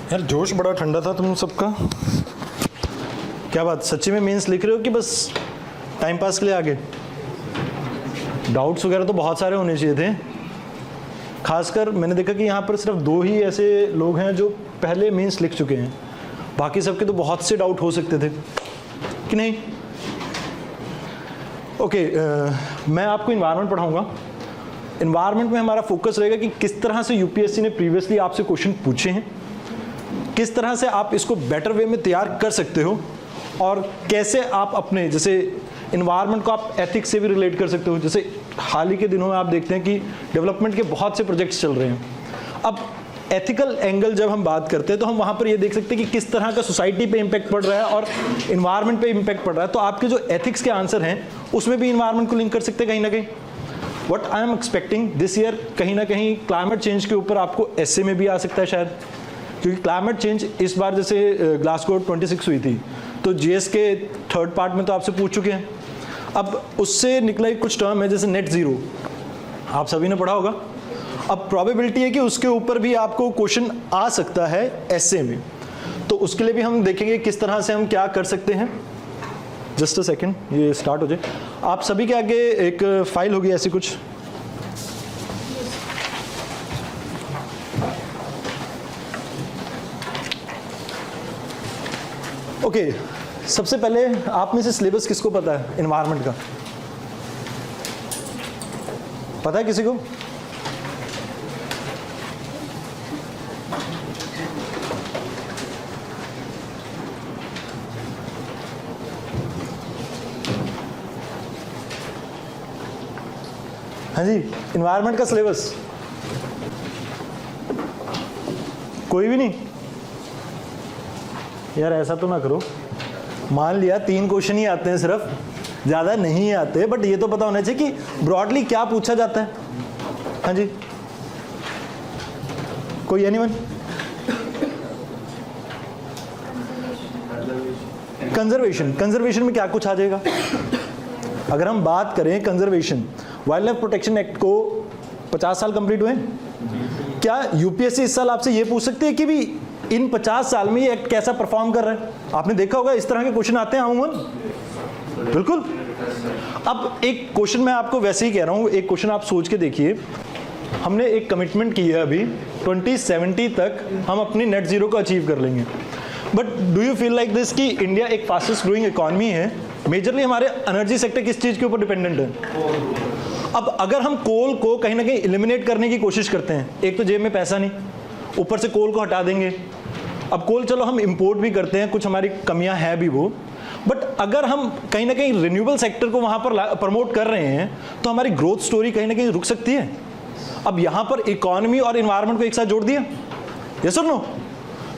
यार जोश बड़ा ठंडा था तुम सबका। क्या बात, सच्ची में मेंस लिख रहे हो कि बस टाइम पास के लिए आगे? डाउट्स वगैरह तो बहुत सारे होने चाहिए थे। खासकर मैंने देखा कि यहाँ पर सिर्फ 2 ही ऐसे लोग हैं जो पहले मेंस लिख चुके हैं, बाकी सबके तो बहुत से डाउट हो सकते थे कि नहीं। ओके, मैं आपको इन्वायरमेंट पढ़ाऊँगा। इन्वायरमेंट में हमारा फोकस रहेगा कि किस तरह से यूपीएससी ने प्रीवियसली आपसे क्वेश्चन पूछे हैं, किस तरह से आप इसको बेटर वे में तैयार कर सकते हो, और कैसे आप अपने जैसे इन्वायरमेंट को आप एथिक्स से भी रिलेट कर सकते हो। जैसे हाल ही के दिनों में आप देखते हैं कि डेवलपमेंट के बहुत से प्रोजेक्ट्स चल रहे हैं। अब एथिकल एंगल जब हम बात करते हैं तो हम वहाँ पर ये देख सकते हैं कि किस तरह का सोसाइटी पे इम्पैक्ट पड़ रहा है और इन्वायरमेंट पे इम्पैक्ट पड़ रहा है। तो आपके जो एथिक्स के आंसर हैं उसमें भी इन्वायरमेंट को लिंक कर सकते हैं कहीं ना कहीं। What I am expecting this year, कहीं ना कहीं क्लाइमेट चेंज के ऊपर आपको एसे में भी आ सकता है शायद, क्योंकि क्लाइमेट चेंज इस बार जैसे ग्लासगो 26 हुई थी तो जीएस के 3rd पार्ट में तो आपसे पूछ चुके हैं। अब उससे निकला कुछ टर्म है जैसे नेट जीरो, आप सभी ने पढ़ा होगा। अब प्रोबेबिलिटी है कि उसके ऊपर भी आपको क्वेश्चन आ सकता है एसे में, तो उसके लिए भी हम देखेंगे किस तरह से हम क्या कर सकते हैं। जस्ट अ सेकेंड, ये स्टार्ट हो जाए। आप सभी के आगे एक फाइल होगी ऐसी कुछ, ओके। सबसे पहले आप में से सिलेबस किसको पता है एनवायरनमेंट का? पता है किसी को? हाँ जी, एनवायरनमेंट का सिलेबस कोई भी नहीं? यार ऐसा तो ना करो, मान लिया 3 क्वेश्चन ही आते हैं सिर्फ, ज़्यादा नहीं आते, बट ये तो पता होना चाहिए कि ब्रॉडली क्या पूछा जाता है। हाँ जी, कोई एनीवन? कंजर्वेशन, कंजर्वेशन में क्या कुछ आ जाएगा? अगर हम बात करें conservation, wild life protection act को 50 साल कंप्लीट हुए, क्या यूपीएससी इस साल आपसे ये पूछ सकती है कि भी इन 50 साल में ये एक्ट कैसा परफॉर्म कर रहा है? आपने देखा होगा इस तरह के क्वेश्चन आते हैं अमूमन, बिल्कुल। अब एक क्वेश्चन मैं आपको वैसे ही कह रहा हूं, एक क्वेश्चन आप सोच के देखिए। हमने एक कमिटमेंट की है अभी 2070 तक हम अपनी नेट जीरो को अचीव कर लेंगे, but do you feel like this कि इंडिया एक फास्टेस्ट ग्रोइंग इकोनॉमी है, मेजरली हमारे एनर्जी सेक्टर किस चीज के ऊपर डिपेंडेंट है? अब अगर हम कोल को कहीं ना कहीं एलिमिनेट करने की कोशिश करते हैं, एक तो जेब में पैसा नहीं, ऊपर से कोल को हटा देंगे। अब कोल चलो हम इंपोर्ट भी करते हैं, कुछ हमारी कमियां हैं भी वो, बट अगर हम कहीं ना कहीं रिन्यूएबल सेक्टर को वहां पर प्रमोट कर रहे हैं तो हमारी ग्रोथ स्टोरी कहीं ना कहीं रुक सकती है। अब यहां पर इकोनॉमी और एनवायरनमेंट को एक साथ जोड़ दिया, यस और नो?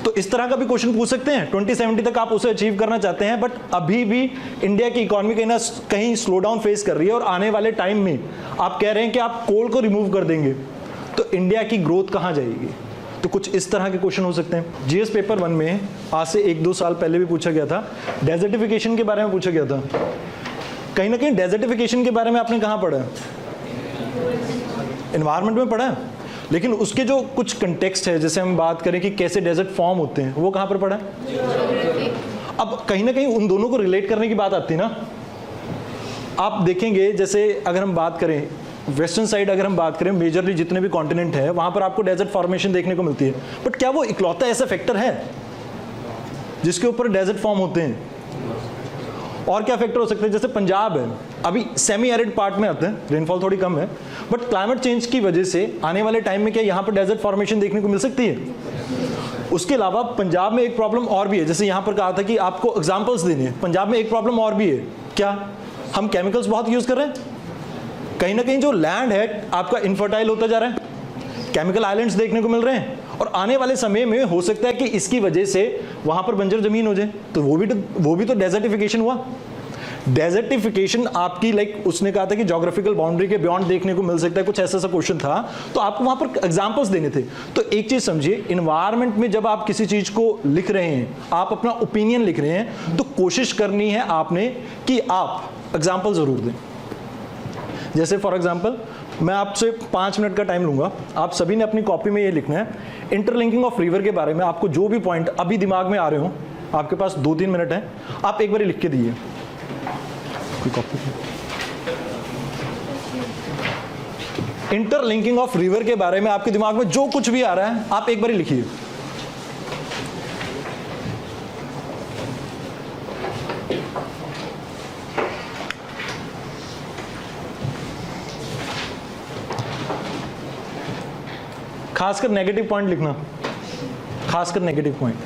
तो इस तरह का भी क्वेश्चन पूछ सकते हैं। 2070 तक आप उसे अचीव करना चाहते हैं, बट अभी भी इंडिया की इकोनॉमी कहीं ना कहीं स्लो डाउन फेस कर रही है, और आने वाले टाइम में आप कह रहे हैं कि आप कोल को रिमूव कर देंगे तो इंडिया की ग्रोथ कहां जाएगी? तो कुछ इस तरह के क्वेश्चन हो सकते हैं। जीएस पेपर 1 में आज से 1-2 साल पहले भी पूछा गया था, डेजर्टिफिकेशन के बारे में पूछा गया था। कहीं ना कहीं डेजर्टिफिकेशन के बारे में आपने कहां पढ़ा? एनवायरनमेंट में पढ़ा है, लेकिन उसके जो कुछ कंटेक्स्ट है, जैसे हम बात करें कि कैसे डेजर्ट फॉर्म होते हैं, वो कहां पर पढ़ा है? अब कहीं ना कहीं उन दोनों को रिलेट करने की बात आती है ना। आप देखेंगे जैसे अगर हम बात करें वेस्टर्न साइड, अगर हम बात करें मेजरली जितने भी कॉन्टिनेंट है वहां पर आपको डेजर्ट फॉर्मेशन देखने को मिलती है, बट क्या वो इकलौता ऐसा फैक्टर है जिसके ऊपर डेजर्ट फॉर्म होते हैं? और क्या फैक्टर हो सकते हैं? जैसे पंजाब है, अभी सेमी एरिड पार्ट में आते हैं, रेनफॉल थोड़ी कम है, बट क्लाइमेट चेंज की वजह से आने वाले टाइम में क्या यहाँ पर डेजर्ट फॉर्मेशन देखने को मिल सकती है? उसके अलावा पंजाब में एक प्रॉब्लम और भी है, जैसे यहाँ पर कहा था कि आपको एग्जाम्पल्स देने हैं। पंजाब में एक प्रॉब्लम और भी है, क्या? हम केमिकल्स बहुत यूज कर रहे हैं, कहीं ना कहीं जो लैंड है आपका इनफर्टाइल होता जा रहा है, केमिकल आइलैंड्स देखने को मिल रहे हैं, और आने वाले समय में हो सकता है कि इसकी वजह से वहां पर बंजर जमीन हो जाए, तो वो भी तो डेजर्टिफिकेशन हुआ। डेजर्टिफिकेशन आपकी उसने कहा था कि ज्योग्राफिकल बाउंड्री के बियॉन्ड देखने को मिल सकता है, कुछ ऐसा क्वेश्चन था, तो आपको वहां पर एग्जांपल्स देने थे। तो एक चीज समझिए, एनवायरनमेंट में जब आप किसी चीज को लिख रहे हैं, आप अपना ओपिनियन लिख रहे हैं, तो कोशिश करनी है आपने कि आप एग्जाम्पल जरूर दें। जैसे फॉर एग्जाम्पल मैं आपसे 5 मिनट का टाइम लूंगा। आप सभी ने अपनी कॉपी में ये लिखना है, इंटरलिंकिंग ऑफ रिवर के बारे में आपको जो भी पॉइंट अभी दिमाग में आ रहे हो, आपके पास 2-3 मिनट है, आप एक बार लिख के दिए। इंटरलिंकिंग ऑफ रिवर के बारे में आपके दिमाग में जो कुछ भी आ रहा है, आप एक बार लिखिए। खासकर नेगेटिव पॉइंट लिखना, खासकर नेगेटिव पॉइंट।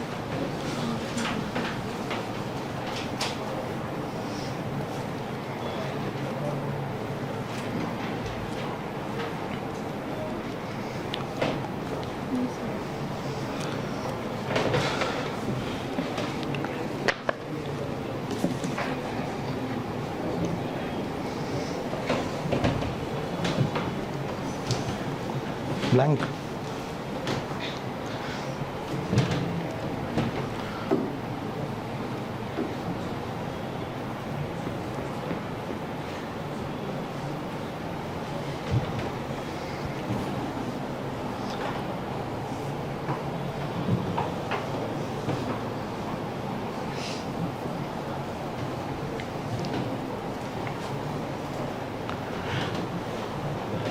ब्लैंक।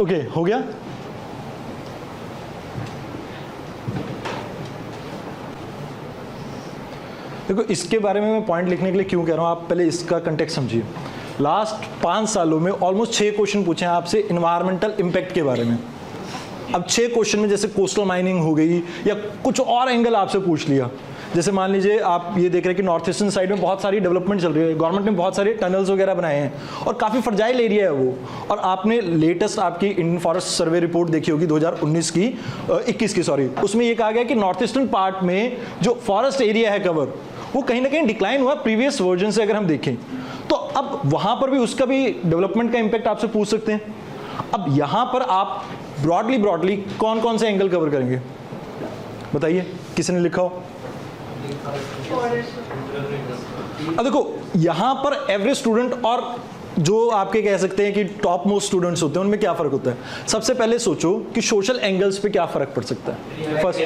ओके, हो गया। देखो, इसके बारे में मैं पॉइंट लिखने के लिए क्यों कह रहा हूं, आप पहले इसका कंटेक्स्ट समझिए। लास्ट 5 सालों में ऑलमोस्ट 6 क्वेश्चन पूछे हैं आपसे इन्वायरमेंटल इम्पैक्ट के बारे में। अब 6 क्वेश्चन में जैसे कोस्टल माइनिंग हो गई या कुछ और एंगल आपसे पूछ लिया। जैसे मान लीजिए आप ये देख रहे हैं कि नॉर्थ ईस्टर्न साइड में बहुत सारी डेवलपमेंट चल रही है, गवर्नमेंट ने बहुत सारे टनल्स वगैरह बनाए हैं और काफ़ी फर्जाइल एरिया है वो। और आपने लेटेस्ट आपकी इंडियन फॉरेस्ट सर्वे रिपोर्ट देखी होगी 2019 की 21 की, सॉरी, उसमें ये कहा गया कि नॉर्थ ईस्टर्न पार्ट में जो फॉरेस्ट एरिया है कवर, वो कहीं ना कहीं डिक्लाइन हुआ प्रीवियस वर्जन से अगर हम देखें तो। अब वहां पर भी उसका भी डेवलपमेंट का इंपैक्ट आपसे पूछ सकते हैं। अब यहां पर आप ब्रॉडली कौन कौन से एंगल कवर करेंगे बताइए, किसी ने लिखा हो? अब देखो, यहां पर एवरेज स्टूडेंट और जो आपके कह सकते हैं कि टॉप मोस्ट स्टूडेंट्स होते हैं, उनमें क्या फर्क होता है? सबसे पहले सोचो कि सोशल एंगल्स पे क्या फर्क पड़ सकता है। फर्स्ट,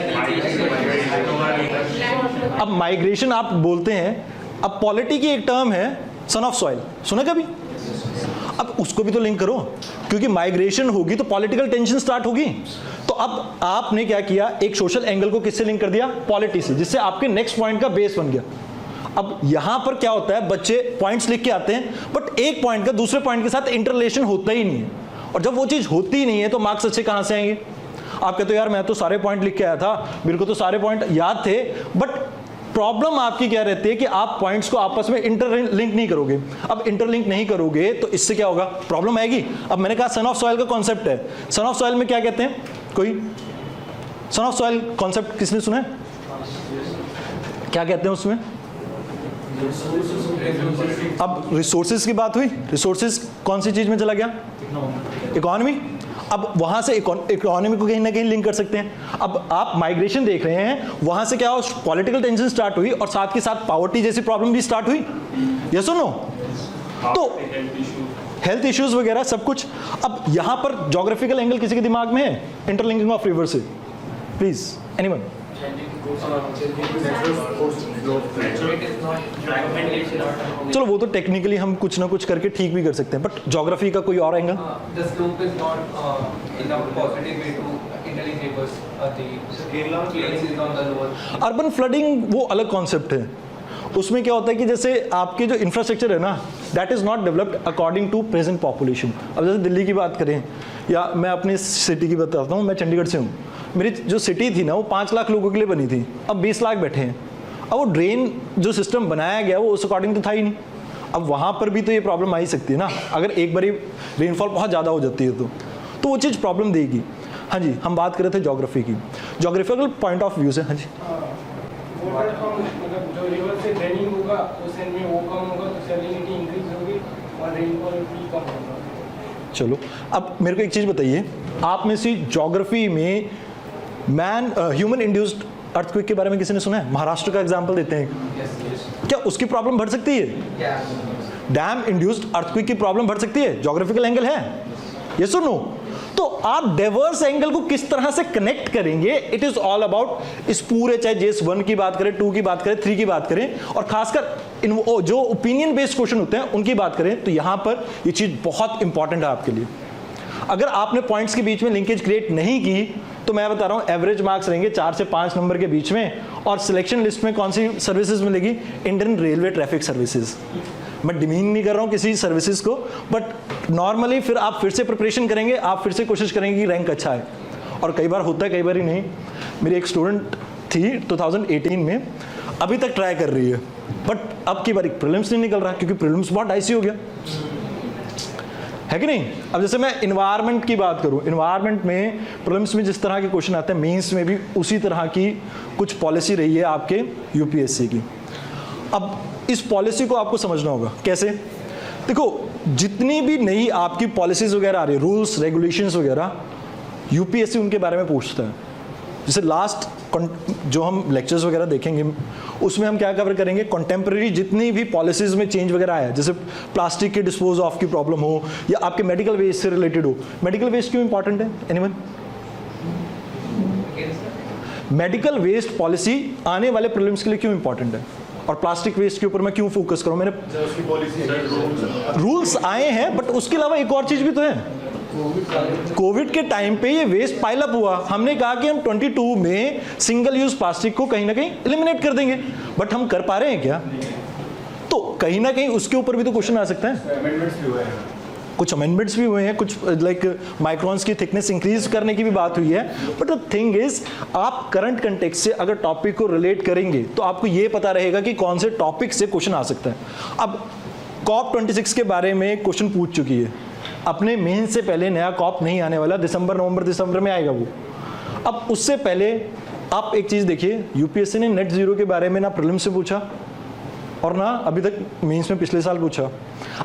अब माइग्रेशन आप बोलते हैं, अब पॉलिटी की एक टर्म है सन ऑफ सॉइल, सुना कभी? अब उसको भी तो लिंक करो, क्योंकि माइग्रेशन होगी तो पॉलिटिकल टेंशन स्टार्ट होगी। तो अब आपने क्या किया, एक सोशल एंगल को किससे लिंक कर दिया? पॉलिटी से, जिससे आपके नेक्स्ट पॉइंट का बेस बन गया। अब यहां पर क्या होता है, बच्चे पॉइंट्स लिख के आते हैं बट एक पॉइंट का दूसरे पॉइंट के साथ इंटररिलेशन होता ही नहीं है, और जब वो चीज होती ही नहीं है तो मार्क्स अच्छे कहां से आएंगे? आप कहते हो यार मैं तो सारे पॉइंट लिख के आया था, मेरे को तो सारे पॉइंट याद थे, बट प्रॉब्लम आपकी क्या रहती है कि आप पॉइंट्स को आपस में इंटरलिंक नहीं करोगे। अब इंटरलिंक नहीं करोगे तो इससे क्या होगा, प्रॉब्लम आएगी। अब मैंने कहा सन ऑफ सॉइल का कॉन्सेप्ट है, सन ऑफ सॉइल में क्या कहते हैं? कोई सन ऑफ सॉइल कॉन्सेप्ट किसने सुना है? क्या कहते हैं उसमें? अब रिसोर्सेज की बात हुई, रिसोर्सेज कौन सी चीज में चला गया? इकोनॉमी। अब वहां से इकोनॉमी को कहीं ना कहीं लिंक कर सकते हैं। अब आप माइग्रेशन देख रहे हैं, वहां से क्या पॉलिटिकल टेंशन स्टार्ट हुई और साथ के साथ पॉवर्टी जैसी प्रॉब्लम भी स्टार्ट हुई, यस और नो? तो हेल्थ इश्यूज वगैरह सब कुछ। अब यहां पर ज्योग्राफिकल एंगल किसी के दिमाग में है इंटरलिंकिंग ऑफ रिवर से? Please anyone. चलो वो तो टेक्निकली हम कुछ ना कुछ करके ठीक भी कर सकते हैं, बट ज्योग्राफी का कोई और एंगल? अर्बन फ्लडिंग वो अलग कॉन्सेप्ट है। उसमें क्या होता है कि जैसे आपके जो इंफ्रास्ट्रक्चर है ना, that is not developed according to present population. अब जैसे दिल्ली की बात करें या मैं अपनी सिटी की बताता हूँ, मैं चंडीगढ़ से हूँ। मेरी जो सिटी थी ना वो 5 लाख लोगों के लिए बनी थी, अब 20 लाख बैठे हैं। अब वो ड्रेन जो सिस्टम बनाया गया वो उस अकॉर्डिंग तो था ही नहीं। अब वहाँ पर भी तो ये प्रॉब्लम आ ही सकती है ना, अगर एक बारी रेनफॉल बहुत ज़्यादा हो जाती है तो वो चीज़ प्रॉब्लम देगी। हाँ जी, हम बात कर रहे थे ज्योग्राफी की, ज्योग्राफिकल पॉइंट ऑफ व्यू से। हाँ जी, जो रिवर से ड्रेनिंग होगा उस एंड में वो कम होगा तो सैलिनिटी इंक्रीज होगी और रेनफॉल भी कम होगा। चलो अब मेरे को एक चीज़ बताइए, आप में से ज्योग्राफी में ह्यूमन इंड्यूस्ड अर्थक्वेक के बारे में किसी ने सुना है? महाराष्ट्र का एग्जांपल देते हैं। क्या उसकी प्रॉब्लम बढ़ सकती है? डैम इंड्यूस्ड अर्थक्वेक की प्रॉब्लम बढ़ सकती है? ज्योग्राफिकल एंगल है, यस और नो? तो आप डाइवर्स एंगल को किस तरह से कनेक्ट करेंगे, इट इज ऑल अबाउट इस पूरे, चाहे जेस 1 की बात करें, 2 की बात करें, 3 की बात करें, और खासकर इन जो ओपिनियन बेस्ड क्वेश्चन होते हैं उनकी बात करें, तो यहां पर ये चीज बहुत इंपॉर्टेंट है आपके लिए। अगर आपने पॉइंट्स के बीच में लिंकेज क्रिएट नहीं की तो मैं बता रहा हूं एवरेज मार्क्स रहेंगे 4 से 5 नंबर के बीच में। और सिलेक्शन लिस्ट में कौन सी सर्विसेज मिलेगी? Indian railway traffic services. मैं डिमीन नहीं कर रहा हूं किसी सर्विसेज को, बट नॉर्मली फिर आप फिर से प्रिपरेशन करेंगे, आप फिर से कोशिश करेंगे कि रैंक अच्छा है। और कई बार होता है, कई बार ही नहीं। मेरी एक स्टूडेंट थी 2018 में, अभी तक ट्राई कर रही है, बट अब की बार प्रीलिम्स नहीं निकल रहा क्योंकि प्रीलिम्स बहुत डाइसी हो गया है कि नहीं। अब जैसे मैं इन्वायरमेंट की बात करूं, इन्वायरमेंट में प्रीलिम्स में जिस तरह के क्वेश्चन आते हैं, मेंस में भी उसी तरह की कुछ पॉलिसी रही है आपके यूपीएससी की। अब इस पॉलिसी को आपको समझना होगा कैसे। देखो, जितनी भी नई आपकी पॉलिसीज वगैरह आ रही है, रूल्स रेगुलेशंस वगैरह, यूपीएससी उनके बारे में पूछता है। जैसे लास्ट जो हम लेक्चर्स वगैरह देखेंगे उसमें हम क्या कवर करेंगे, कंटेम्प्रेरी जितनी भी पॉलिसीज में चेंज वगैरह आया, जैसे प्लास्टिक के डिस्पोज ऑफ की प्रॉब्लम हो या आपके मेडिकल वेस्ट से रिलेटेड हो। मेडिकल वेस्ट क्यों इंपॉर्टेंट है एनीवन? मेडिकल वेस्ट पॉलिसी आने वाले प्रीलिम्स के लिए क्यों इंपॉर्टेंट है, और प्लास्टिक वेस्ट के ऊपर मैं क्यों फोकस करूं? मैंने रूल्स आए हैं, बट उसके अलावा एक और चीज भी तो है। कोविड के टाइम पे ये वेस्ट पाइल अप हुआ, हमने कहा कि हम 22 में सिंगल यूज प्लास्टिक को कहीं ना कहीं एलिमिनेट कर देंगे, बट हम कर पा रहे हैं क्या? तो कहीं ना कहीं उसके ऊपर भी तो क्वेश्चन आ सकता है। कुछ अमेंडमेंट्स भी हुए हैं, कुछ लाइक माइक्रोन्स की थिकनेस इंक्रीज करने की भी बात हुई है। बट द थिंग इज, आप करंट कंटेक्स्ट से अगर टॉपिक को रिलेट करेंगे तो आपको ये पता रहेगा कि कौन से टॉपिक से क्वेश्चन आ सकता है। अब COP26 के बारे में क्वेश्चन पूछ चुकी है, अपने मेन से पहले नया कॉप नहीं आने वाला, नवंबर दिसंबर में आएगा वो। अब उससे पहले आप एक चीज देखिए, यूपीएससी ने नेट जीरो के बारे में ना प्रीलिम्स से पूछा और ना अभी तक मेंस में पिछले साल पूछा।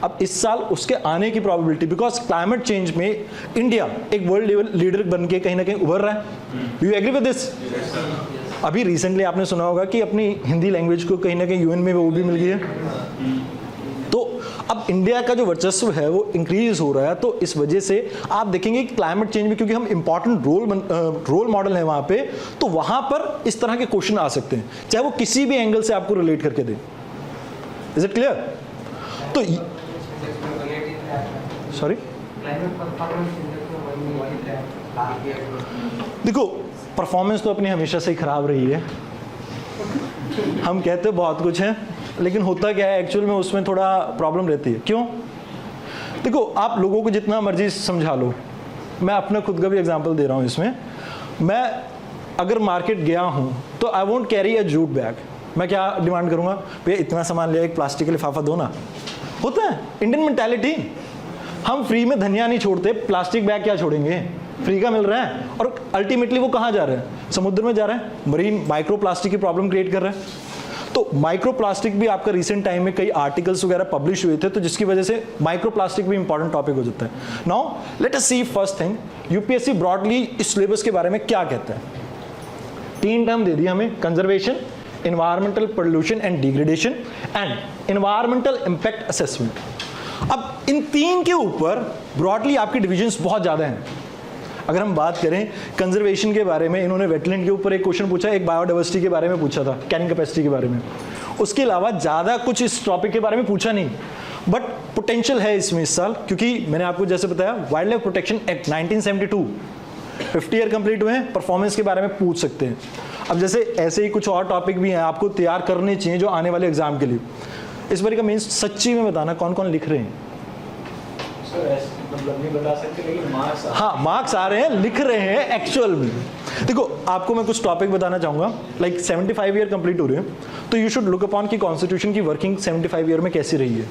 अब इस साल उसके आने की प्रोबेबिलिटी, बिकॉज क्लाइमेट चेंज में इंडिया एक वर्ल्ड लेवल लीडर बन के कहीं ना कहीं उभर रहा है। You agree with this? अभी रिसेंटली आपने सुना होगा कि अपनी हिंदी लैंग्वेज को कहीं ना कहीं यूएन में वो भी मिल गई है। तो अब इंडिया का जो वर्चस्व है वो इंक्रीज हो रहा है। तो इस वजह से आप देखेंगे कि क्लाइमेट चेंज में, क्योंकि हम इंपॉर्टेंट रोल मॉडल है वहां पे, तो वहां पर इस तरह के क्वेश्चन आ सकते हैं, चाहे वो किसी भी एंगल से आपको रिलेट करके दे। Is it clear? तो सॉरी, देखो, परफॉर्मेंस तो अपनी हमेशा से ही खराब रही है। हम कहते बहुत कुछ है, लेकिन होता क्या है एक्चुअल में, उसमें थोड़ा प्रॉब्लम रहती है। क्यों? देखो, आप लोगों को जितना मर्जी समझा लो, मैं अपना खुद का भी एग्जांपल दे रहा हूँ इसमें। मैं अगर मार्केट गया हूँ तो I won't carry a jute bag. मैं क्या डिमांड करूँगा, भैया इतना सामान लिया, एक प्लास्टिक का लिफाफा दो ना। होता है इंडियन मेंटालिटी। हम फ्री में धनिया नहीं छोड़ते, प्लास्टिक बैग क्या छोड़ेंगे, फ्री का मिल रहा है। और अल्टीमेटली वो कहाँ जा रहा है? समुद्र में जा रहा है, मरीन माइक्रो प्लास्टिक की प्रॉब्लम क्रिएट कर रहा है। तो माइक्रो प्लास्टिक भी आपका रिसेंट टाइम में कई आर्टिकल्स वगैरह पब्लिश हुए थे, तो जिसकी वजह से माइक्रो प्लास्टिक भी इंपॉर्टेंट टॉपिक हो जाता है। नाउ लेट अस सी फर्स्ट थिंग, यूपीएससी ब्रॉडली इस सिलेबस के बारे में क्या कहता है। 3 टर्म दे दिया हमें, conservation, environmental pollution and degradation and environmental impact assessment. अब इन 3 के ऊपर ब्रॉडली आपकी डिविजन्स बहुत ज्यादा हैं। अगर हम बात करें कंजर्वेशन के बारे में, इन्होंने वेटलैंड के ऊपर एक क्वेश्चन पूछा, एक बायोडाइवर्सिटी के बारे में पूछा था, कैरिंग कैपेसिटी के बारे में। उसके अलावा ज़्यादा कुछ इस टॉपिक के बारे में पूछा नहीं, बट पोटेंशियल है इसमें इस साल, क्योंकि मैंने आपको जैसे बताया wild life protection act 1972 50 year complete हुए हैं, परफॉर्मेंस के बारे में पूछ सकते हैं। अब जैसे ऐसे ही कुछ और टॉपिक भी हैं आपको तैयार करने चाहिए जो आने वाले एग्जाम के लिए। इस बार का मीन्स सच्ची में बताना कौन कौन लिख रहे हैं? मतलब नहीं बता सकते, लेकिन मार्क्स हाँ, मार्क्स आ रहे हैं, लिख रहे हैं एक्चुअल में। देखो, आपको मैं कुछ टॉपिक बताना चाहूँगा, लाइक 75 ईयर कंप्लीट हो रहे हैं, तो यू शुड लुक अपॉन की कॉन्स्टिट्यूशन की वर्किंग 75 ईयर में कैसी रही है।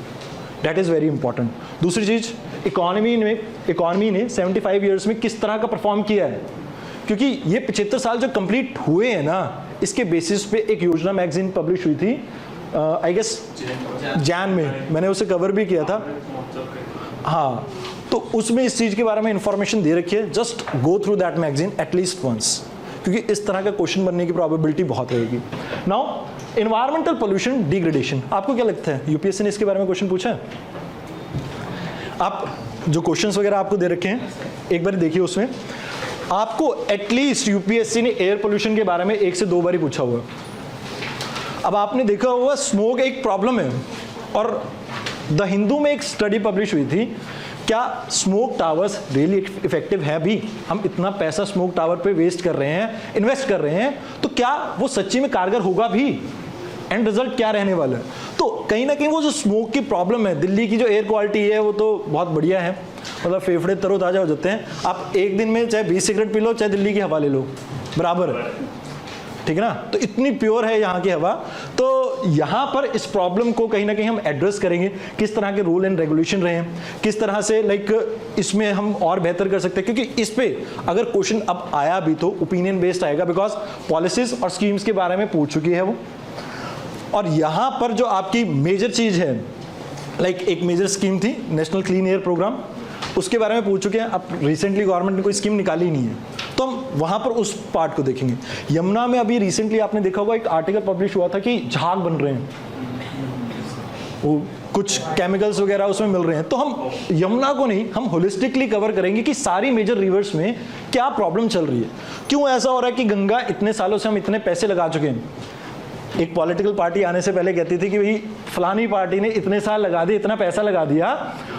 That is very important. दूसरी चीज़, इकॉनमी ने 75 ईयर्स में किस तरह का परफॉर्म किया है, क्योंकि ये 75 साल जो कंप्लीट हुए हैं ना, इसके बेसिस पे एक योजना मैगजीन पब्लिश हुई थी, आई गेस जैन में, मैंने उसे कवर भी किया था। हाँ, तो उसमें इस चीज़ के बारे में इंफॉर्मेशन दे रखी है। Just go through that magazine at least once, क्योंकि इस तरह का क्वेश्चन बनने की प्रोबेबिलिटी बहुत रहेगी। नाउ एनवायरमेंटल पोल्यूशन डिग्रेडेशन, आपको क्या लगता है यूपीएससी ने इसके बारे में क्वेश्चन पूछा है? आप जो क्वेश्चंस वगैरह आपको दे रखे हैं एक बार देखिए, उसमें आपको एटलीस्ट यूपीएससी ने एयर पोल्यूशन के बारे में 1 से 2 बार ही पूछा हुआ है। अब आपने देखा होगा स्मोक एक प्रॉब्लम है, और द हिंदू में एक स्टडी पब्लिश हुई थी, क्या स्मोक टावर्स रियली इफेक्टिव है भी? हम इतना पैसा स्मोक टावर पे वेस्ट कर रहे हैं, इन्वेस्ट कर रहे हैं, तो क्या वो सच्ची में कारगर होगा भी? एंड रिजल्ट क्या रहने वाला है? तो कहीं ना कहीं वो जो स्मोक की प्रॉब्लम है, दिल्ली की जो एयर क्वालिटी है वो तो बहुत बढ़िया है, मतलब फेफड़े तरोताजा हो जाते हैं। आप एक दिन में चाहे 20 सिगरेट पी लो, चाहे दिल्ली की हवा ले लो, बराबर है, ठीक है ना? तो इतनी प्योर है यहाँ की हवा। तो यहाँ पर इस प्रॉब्लम को कहीं ना कहीं हम एड्रेस करेंगे, किस तरह के रूल एंड रेगुलेशन रहे हैं, किस तरह से इसमें हम और बेहतर कर सकते हैं, क्योंकि इस पे अगर क्वेश्चन अब आया भी तो ओपिनियन बेस्ड आएगा, बिकॉज पॉलिसीज और स्कीम्स के बारे में पूछ चुकी है वो। और यहाँ पर जो आपकी मेजर चीज है, एक मेजर स्कीम थी नेशनल क्लीन एयर प्रोग्राम, उसके बारे में पूछ चुके हैं। अब रिसेंटली गवर्नमेंट ने कोई स्कीम निकाली नहीं है, तो हम वहां पर उस पार्ट को देखेंगे। यमुना में अभी रिसेंटली आपने देखा होगा एक आर्टिकल पब्लिश हुआ था कि झाग बन रहे हैं, वो कुछ केमिकल्स वगैरह उसमें मिल रहे हैं। तो हम यमुना को नहीं, हम होलिस्टिकली कवर करेंगे कि सारी मेजर रिवर्स में क्या प्रॉब्लम चल रही है, क्यों ऐसा हो रहा है कि गंगा इतने सालों से हम इतने पैसे लगा चुके हैं। एक पॉलिटिकल पार्टी आने से पहले कहती थी कि भाई फलानी पार्टी ने इतने साल लगा दिए, इतना पैसा लगा दिया,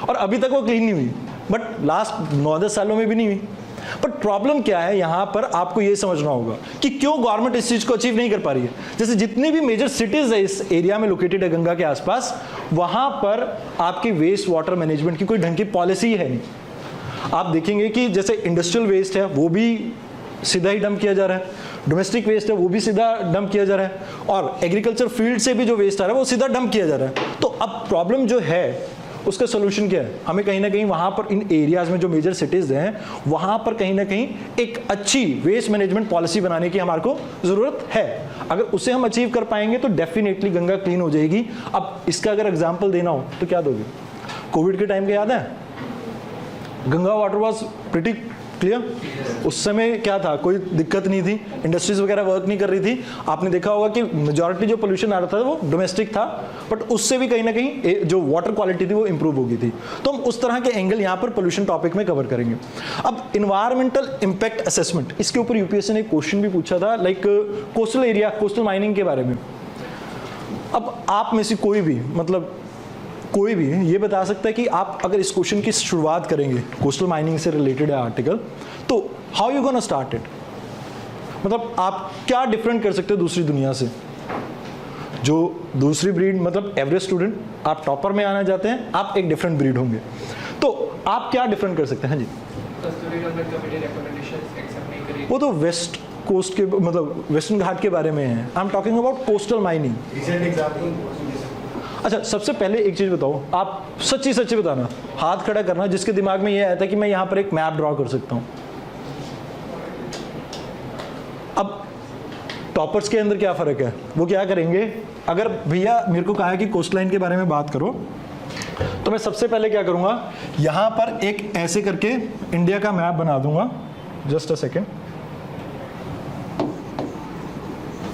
और अभी तक वो क्लीन नहीं हुई, बट लास्ट 9-10 सालों में भी नहीं हुई। बट प्रॉब्लम क्या है, यहां पर आपको यह समझना होगा कि क्यों गवर्नमेंट इस चीज को अचीव नहीं कर पा रही है। जैसे जितनी भी मेजर सिटीज है इस एरिया में लोकेटेड है गंगा के आसपास, वहां पर आपकी वेस्ट वाटर मैनेजमेंट की कोई ढंग की पॉलिसी है नहीं। आप देखेंगे कि जैसे इंडस्ट्रियल वेस्ट है वो भी सीधा ही डंप किया जा रहा है, डोमेस्टिक वेस्ट है वो भी सीधा डंप किया जा रहा है, और एग्रीकल्चर फील्ड से भी जो वेस्ट आ रहा है वो सीधा डंप किया जा रहा है। तो अब प्रॉब्लम जो है उसका सोल्यूशन क्या है? हमें कहीं ना कहीं वहां पर इन एरियाज में जो मेजर सिटीज हैं वहां पर कहीं ना कहीं एक अच्छी वेस्ट मैनेजमेंट पॉलिसी बनाने की हमारे को जरूरत है। अगर उसे हम अचीव कर पाएंगे तो डेफिनेटली गंगा क्लीन हो जाएगी। अब इसका अगर एग्जाम्पल देना हो तो क्या दोगे? कोविड के टाइम के याद है, Ganga water was pretty clear. उस समय क्या था, कोई दिक्कत नहीं थी, इंडस्ट्रीज वगैरह वर्क नहीं कर रही थी। आपने देखा होगा कि मेजॉरिटी जो पोल्यूशन आ रहा था वो डोमेस्टिक था, बट उससे भी कहीं ना कहीं जो वाटर क्वालिटी थी वो इंप्रूव हो गई थी। तो हम उस तरह के एंगल यहाँ पर पोल्यूशन टॉपिक में कवर करेंगे। अब इन्वायरमेंटल इंपैक्ट असेसमेंट, इसके ऊपर यूपीएससी ने एक क्वेश्चन भी पूछा था, कोस्टल एरिया, कोस्टल माइनिंग के बारे में। अब आप में से कोई भी, मतलब कोई भी ये बता सकता है कि आप अगर इस क्वेश्चन की शुरुआत करेंगे, कोस्टल माइनिंग से रिलेटेड है आर्टिकल, तो how you gonna start it? मतलब आप क्या डिफरेंट कर सकते हो दूसरी दुनिया से? जो दूसरी ब्रीड, मतलब एवरेज स्टूडेंट, आप टॉपर में आना चाहते हैं, आप एक डिफरेंट ब्रीड होंगे, तो आप क्या डिफरेंट कर सकते हैं? हाँ जी, वो तो वेस्ट कोस्ट के, मतलब वेस्टर्न घाट के बारे में है। I am talking about coastal mining. अच्छा, सबसे पहले एक चीज बताओ, आप सच्ची सच्ची बताना, हाथ खड़ा करना जिसके दिमाग में ये आया था कि मैं यहां पर एक मैप ड्रॉ कर सकता हूं। अब टॉपर्स के अंदर क्या फर्क है, वो क्या करेंगे? अगर भैया मेरे को कहा है कि कोस्ट लाइन के बारे में बात करो, तो मैं सबसे पहले क्या करूंगा, यहां पर एक ऐसे करके इंडिया का मैप बना दूंगा। जस्ट अ सेकेंड,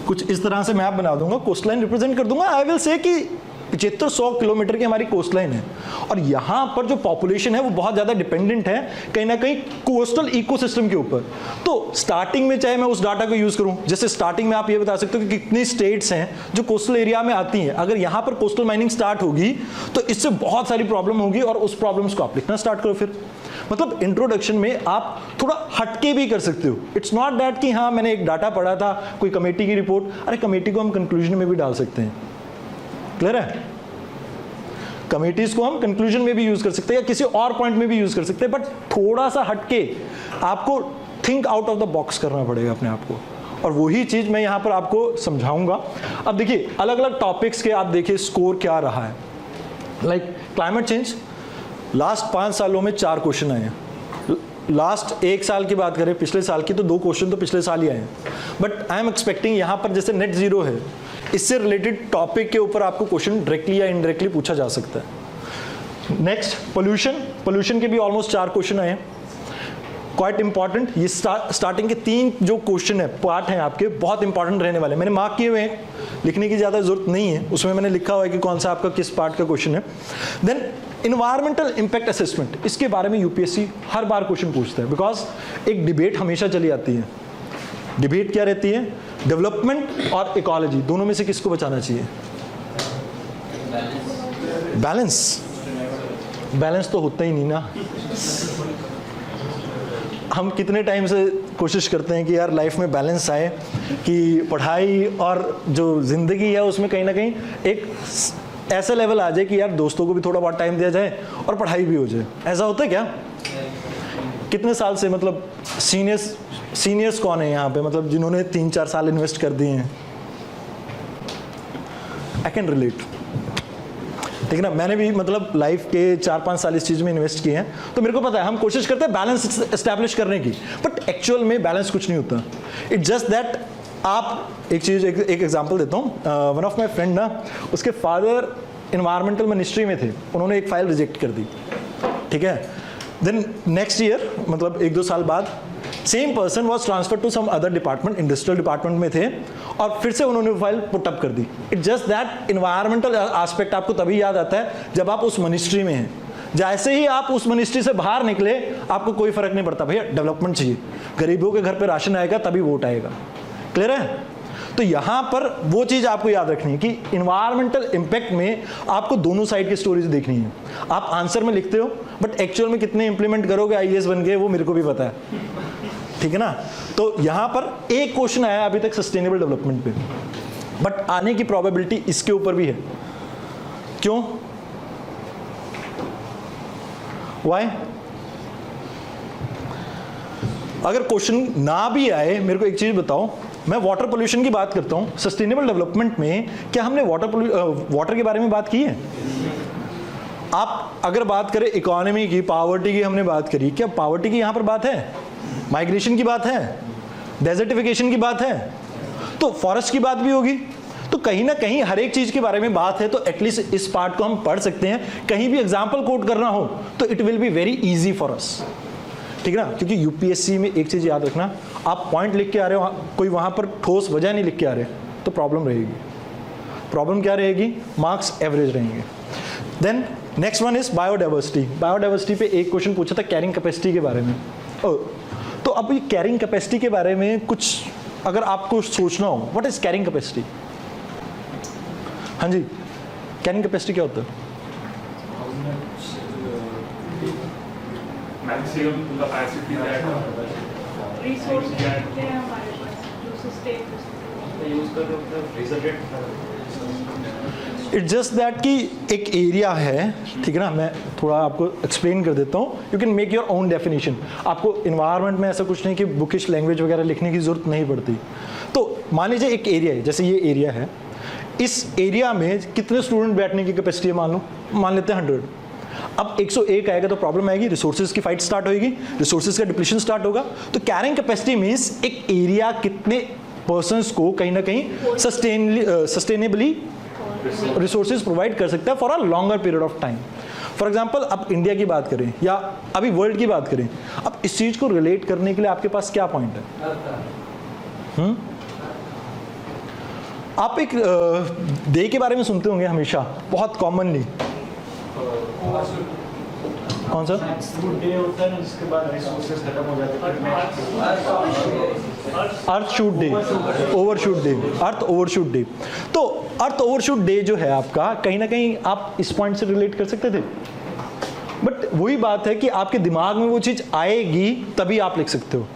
कुछ इस तरह से मैप बना दूंगा, कोस्ट लाइन रिप्रेजेंट कर दूंगा। आई विल से कि 7500 किलोमीटर की हमारी कोस्ट लाइन है, और यहां पर जो पॉपुलेशन है वो बहुत ज्यादा डिपेंडेंट है कहीं ना कहीं कोस्टल इकोसिस्टम के ऊपर। तो स्टार्टिंग में चाहे मैं उस डाटा को यूज करूं, जैसे स्टार्टिंग में आप ये बता सकते हो कि कितनी स्टेट्स हैं जो कोस्टल एरिया में आती हैं। अगर यहां पर कोस्टल माइनिंग स्टार्ट होगी तो इससे बहुत सारी प्रॉब्लम होगी, और उस प्रॉब्लम्स को आप लिखना स्टार्ट करो। फिर मतलब इंट्रोडक्शन में आप थोड़ा हटके भी कर सकते हो। इट्स नॉट दैट कि हाँ मैंने एक डाटा पढ़ा था, कोई कमेटी की रिपोर्ट, अरे कमेटी को हम कंक्लूजन में भी डाल सकते हैं, क्लियर है? कमेटीज को हम कंक्लूजन में भी यूज कर सकते हैं या किसी और पॉइंट में भी यूज कर सकते हैं, बट थोड़ा सा हटके आपको think out of the box करना पड़ेगा अपने आप को, और वही चीज मैं यहां पर आपको समझाऊंगा। अब देखिए अलग अलग टॉपिक्स के आप देखिए स्कोर क्या रहा है। लाइक क्लाइमेट चेंज, लास्ट 5 सालों में 4 क्वेश्चन आए हैं। लास्ट 1 साल की बात करें, पिछले साल की, तो 2 क्वेश्चन तो पिछले साल ही आए हैं। बट आई एम एक्सपेक्टिंग यहां पर जैसे नेट जीरो है, इससे रिलेटेड टॉपिक के ऊपर आपको क्वेश्चन डायरेक्टली या इनडायरेक्टली पूछा जा सकता है। नेक्स्ट पोल्यूशन, पोल्यूशन के भी ऑलमोस्ट 4 क्वेश्चन आए हैं, क्वाइट इंपॉर्टेंट। ये स्टार्टिंग के 3 जो क्वेश्चन है, पार्ट हैं आपके, बहुत इंपॉर्टेंट रहने वाले। मैंने मार्क किए हुए हैं, लिखने की ज़्यादा जरूरत नहीं है, उसमें मैंने लिखा हुआ है कि कौन सा आपका किस पार्ट का क्वेश्चन है। देन इन्वायरमेंटल इम्पैक्ट असेसमेंट, इसके बारे में यूपीएससी हर बार क्वेश्चन पूछता है, बिकॉज एक डिबेट हमेशा चली आती है। डिबेट क्या रहती है? डेवलपमेंट और इकोलॉजी, दोनों में से किसको बचाना चाहिए? बैलेंस। बैलेंस तो होता ही नहीं ना। हम कितने टाइम से कोशिश करते हैं कि यार लाइफ में बैलेंस आए, कि पढ़ाई और जो ज़िंदगी है उसमें कहीं ना कहीं एक ऐसा लेवल आ जाए कि यार दोस्तों को भी थोड़ा बहुत टाइम दिया जाए और पढ़ाई भी हो जाए। ऐसा होता है क्या? कितने साल से, मतलब सीनियर्स कौन है यहाँ पे, मतलब जिन्होंने 3-4 साल इन्वेस्ट कर दिए हैं? आई कैन रिलेट, ठीक है ना। मैंने भी मतलब लाइफ के 4-5 साल इस चीज़ में इन्वेस्ट किए हैं, तो मेरे को पता है हम कोशिश करते हैं बैलेंस एस्टैब्लिश करने की, बट एक्चुअल में बैलेंस कुछ नहीं होता। इट्स जस्ट दैट आप एक एग्जांपल देता हूँ। वन ऑफ माय फ्रेंड ना, उसके फादर इन्वायरमेंटल मिनिस्ट्री में थे, उन्होंने एक फाइल रिजेक्ट कर दी, ठीक है। देन नेक्स्ट ईयर, मतलब 1-2 साल बाद, same person was transfer to some other department, industrial department में थे, और फिर से उन्होंने फाइल पुट अप कर दी। It's just that environmental aspect आपको तभी याद आता है जब आप उस मिनिस्ट्री में हैं। जैसे ही आप उस मिनिस्ट्री से बाहर निकले, आपको कोई फर्क नहीं पड़ता, भैया डेवलपमेंट चाहिए, गरीबों के घर पे राशन आएगा तभी वोट आएगा। क्लियर है? तो यहां पर वो चीज आपको याद रखनी है कि इन्वायरमेंटल इंपैक्ट में आपको दोनों साइड की स्टोरीज देखनी है। आप आंसर में लिखते हो, बट एक्चुअल में कितने इंप्लीमेंट करोगे आईएएस बन के, वो मेरे को भी पता है, ठीक है ना। तो यहां पर एक क्वेश्चन आया अभी तक सस्टेनेबल डेवलपमेंट पे, बट आने की प्रोबेबिलिटी इसके ऊपर भी है। क्यों? व्हाई? अगर क्वेश्चन ना भी आए, मेरे को एक चीज बताओ, मैं वाटर पोल्यूशन की बात करता हूं, सस्टेनेबल डेवलपमेंट में क्या हमने वाटर के बारे में बात की है? आप अगर बात करें इकोनॉमी की, पावर्टी की हमने बात करी, क्या पावर्टी की यहां पर बात है? माइग्रेशन की बात है? डेजर्टिफिकेशन की बात है? तो फॉरेस्ट की बात भी होगी। तो कहीं ना कहीं हर एक चीज के बारे में बात है, तो एटलीस्ट इस पार्ट को हम पढ़ सकते हैं। कहीं भी एग्जाम्पल कोट करना हो तो it will be very easy for us, ठीक है ना। क्योंकि यूपीएससी में एक चीज याद रखना, आप पॉइंट लिख के आ रहे हो, कोई वहां पर ठोस वजह नहीं लिख के आ रहे, तो प्रॉब्लम रहेगी। प्रॉब्लम क्या रहेगी? मार्क्स एवरेज रहेंगे। Then next one is biodiversity. Biodiversity पे एक क्वेश्चन पूछा था कैरिंग कैपेसिटी के बारे में। तो अब ये कैरिंग कैपेसिटी के बारे में कुछ अगर आपको सोचना हो, व्हाट इज कैरिंग कैपेसिटी? हाँ जी, कैरिंग कैपेसिटी क्या होता है? मैक्सिमम कैपेसिटी दैट रिसोर्स कितने हैं हमारे पास जो सस्टेन यूज कर रहे इट्स जस्ट दैट कि एक एरिया है, ठीक है ना। मैं थोड़ा आपको एक्सप्लेन कर देता हूँ, you can make your own definition. आपको इन्वायरमेंट में ऐसा कुछ नहीं कि बुकिश लैंग्वेज वगैरह लिखने की जरूरत नहीं पड़ती। तो मान लीजिए एक एरिया है, जैसे ये एरिया है, इस एरिया में कितने स्टूडेंट बैठने की कैपेसिटी है? मान लेते हैं 100। अब 101 आएगा तो प्रॉब्लम आएगी, रिसोर्सेज की फाइट स्टार्ट होगी, रिसोर्सेज का डिप्लीशन स्टार्ट होगा। तो कैरिंग कैपेसिटी मींस एक एरिया कितने पर्सन्स को कहीं ना कहीं सस्टेनेबली रिसोर्सेज प्रोवाइड कर सकता है for a longer period of time. For example, अब इंडिया की बात करें या अभी वर्ल्ड की बात करें, अब इस चीज को रिलेट करने के लिए आपके पास क्या पॉइंट है? आप एक डे के बारे में सुनते होंगे हमेशा, बहुत कॉमनली। कौन सा? डे होता है ना, जिसके बाद रिसोर्सेज खत्म हो जाते हैं। अर्थ शूट डे, ओवरशूट डे, अर्थ ओवरशूट डे। तो अर्थ ओवरशूट डे जो है आपका, कहीं ना कहीं आप इस पॉइंट से रिलेट कर सकते थे, बट वही बात है कि आपके दिमाग में वो चीज आएगी तभी आप लिख सकते हो।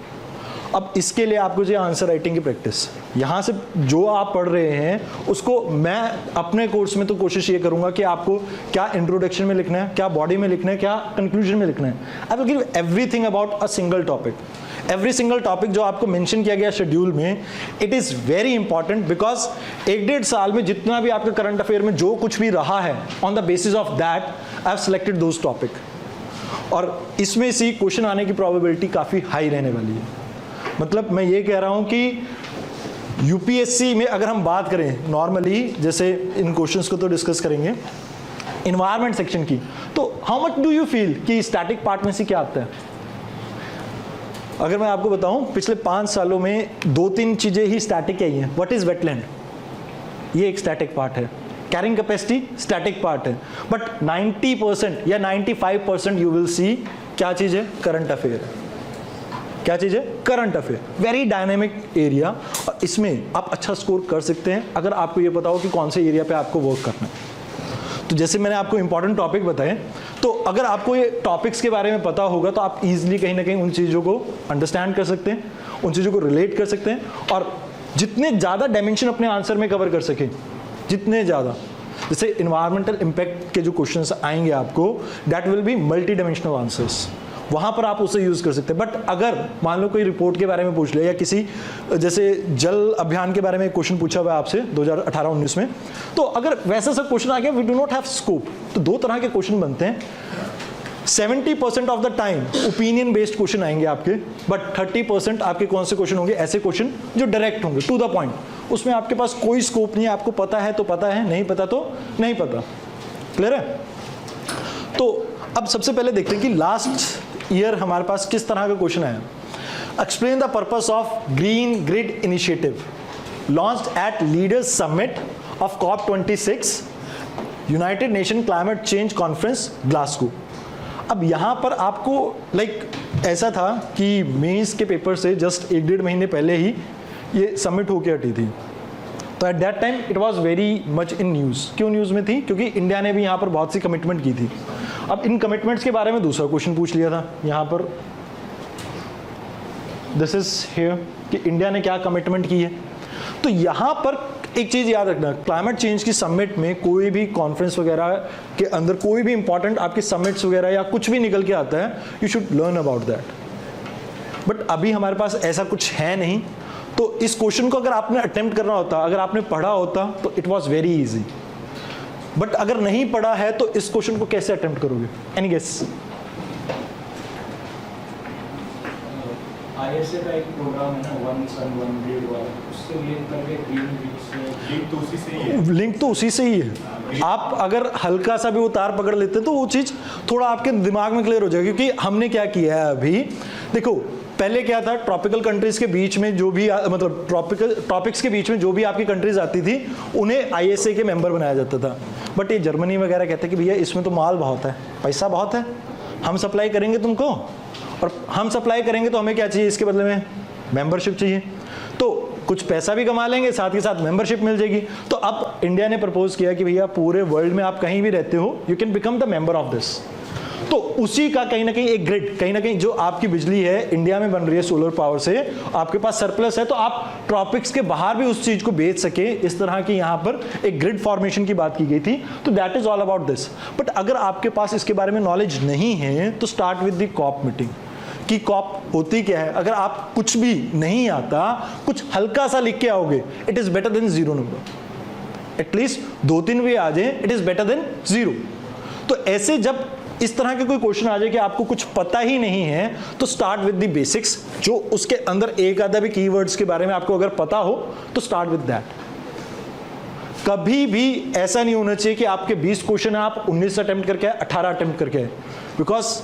अब इसके लिए आपको चाहिए आंसर राइटिंग की प्रैक्टिस। यहाँ से जो आप पढ़ रहे हैं उसको मैं अपने कोर्स में तो कोशिश ये करूँगा कि आपको क्या इंट्रोडक्शन में लिखना है, क्या बॉडी में लिखना है, क्या कंक्लूजन में लिखना है। I will give everything about a single topic. Every single topic जो आपको मेंशन किया गया शेड्यूल में, it is very important, because 1-1.5 साल में जितना भी आपके करंट अफेयर में जो कुछ भी रहा है, on the basis of that I have selected those topic, और इसमें से क्वेश्चन आने की प्रोबेबिलिटी काफ़ी हाई रहने वाली है। मतलब मैं ये कह रहा हूं कि यूपीएससी में अगर हम बात करें नॉर्मली, जैसे इन क्वेश्चंस को तो डिस्कस करेंगे, इन्वायरमेंट सेक्शन की, तो how much do you feel कि स्टैटिक पार्ट में से क्या आता है? अगर मैं आपको बताऊं, पिछले 5 सालों में 2-3 चीजें ही स्टैटिक आई हैं। What is wetland? ये एक स्टैटिक पार्ट है। कैरिंग कैपेसिटी स्टैटिक पार्ट है, बट 90% या 95% यू विल सी क्या चीज़ है, करंट अफेयर है। क्या चीज़ है, current affair, very dynamic area, और इसमें आप अच्छा स्कोर कर सकते हैं अगर आपको ये पता हो कि कौन से एरिया पे आपको वर्क करना है। तो जैसे मैंने आपको इंपॉर्टेंट टॉपिक बताए, तो अगर आपको ये टॉपिक्स के बारे में पता होगा तो आप इजीली कहीं ना कहीं उन चीज़ों को अंडरस्टैंड कर सकते हैं, उन चीज़ों को रिलेट कर सकते हैं, और जितने ज़्यादा डायमेंशन अपने आंसर में कवर कर सकें, जितने ज़्यादा, जैसे इन्वायरमेंटल इम्पैक्ट के जो क्वेश्चंस आएंगे आपको, that will be multi dimensional answers, वहाँ पर आप उसे यूज़ कर सकते हैं। बट अगर मान लो कोई रिपोर्ट के बारे में पूछ ले, या किसी जैसे जल अभियान के बारे में क्वेश्चन पूछा हुआ है आपसे 2018-19 में, तो अगर वैसा सब क्वेश्चन आ गया, we do not have scope. तो दो तरह के क्वेश्चन बनते हैं, 70% of the time opinion based question आएंगे आपके, बट 30% आपके कौन से क्वेश्चन होंगे, ऐसे क्वेश्चन जो डायरेक्ट होंगे, टू द पॉइंट, उसमें आपके पास कोई स्कोप नहीं है, आपको पता है तो पता है, नहीं पता तो नहीं पता। क्लियर है? तो अब सबसे पहले देखते हैं कि लास्ट ईयर हमारे पास किस तरह का क्वेश्चन आया। Explain the purpose of green grid initiative launched at leaders summit of COP26 United Nation climate change conference Glasgow. अब यहाँ पर आपको ऐसा था कि मेंस के पेपर से जस्ट 1-1.5 महीने पहले ही ये समिट होके हटी थी, तो at that time it was very much in news. क्यों न्यूज़ में थी? क्योंकि इंडिया ने भी यहाँ पर बहुत सी कमिटमेंट की थी। अब इन कमिटमेंट्स के बारे में दूसरा क्वेश्चन पूछ लिया था यहाँ पर, दिस इज हियर, कि इंडिया ने क्या कमिटमेंट की है। तो यहाँ पर एक चीज़ याद रखना, क्लाइमेट चेंज की समिट में कोई भी कॉन्फ्रेंस वगैरह के अंदर कोई भी इंपॉर्टेंट आपके समिट्स वगैरह या कुछ भी निकल के आता है, you should learn about that. But अभी हमारे पास ऐसा कुछ है नहीं, तो इस क्वेश्चन को अगर आपने अटेम्प्ट करना होता, अगर आपने पढ़ा होता, तो it was very easy. But अगर नहीं पढ़ा है तो इस क्वेश्चन को कैसे अटेम्प्ट करोगे? Any guess? आईएसए का एक प्रोग्राम है ना, वन सन वन ग्रिड वाला, उससे लिंक करके ग्रीन ग्रिड से लिंक तो उसी से ही है। लिंक तो उसी से ही है। आप अगर हल्का सा भी वो तार पकड़ लेते तो वो चीज़ थोड़ा आपके दिमाग में क्लियर हो जाएगी। क्योंकि हमने क्या किया है अभी, देखो पहले क्या था, ट्रॉपिकल कंट्रीज के बीच में जो भी मतलब ट्रॉपिकल टॉपिक्स के बीच में जो भी आपकी कंट्रीज आती थी, उन्हें आईएसए के मेंबर बनाया जाता था। बट ये जर्मनी वगैरह कहते हैं कि भैया इसमें तो माल बहुत है, पैसा बहुत है, हम सप्लाई करेंगे तुमको, और हम सप्लाई करेंगे तो हमें क्या चाहिए इसके बदले में? मेंबरशिप चाहिए। तो कुछ पैसा भी कमा लेंगे, साथ ही साथ मेंबरशिप मिल जाएगी। तो अब इंडिया ने प्रपोज किया कि भैया पूरे वर्ल्ड में आप कहीं भी रहते हो, you can become the member of this. तो उसी का कहीं ना कहीं एक ग्रिड, कहीं ना कहीं जो आपकी बिजली है इंडिया में बन रही है सोलर पावर से, आपके पास सरप्लस है, तो आप ट्रॉपिक्स के बाहर भी उस चीज को बेच सके, इस तरह की यहाँ पर एक ग्रिड फॉर्मेशन की बात की गई थी। तो that is all about this. But अगर आपके पास इसके बारे में नॉलेज नहीं है तो start with the COP meeting, कि कॉप होती क्या है। अगर आप कुछ भी नहीं आता, कुछ हल्का सा लिख के आओगे, it is better than zero number. At least 2-3 भी आ जाए, it is better than zero. तो ऐसे जब इस तरह के कोई क्वेश्चन आ जाए कि आपको कुछ पता ही नहीं है, तो स्टार्ट विद द बेसिक्स, जो उसके अंदर एक आधा भी कीवर्ड्स के बारे में आपको अगर पता हो तो स्टार्ट विद दैट। कभी भी ऐसा नहीं होना चाहिए कि आपके 20 क्वेश्चन है, आप 19 अटेम्प्ट करके आए, 18 अटेम्प्ट करके आए। बिकॉज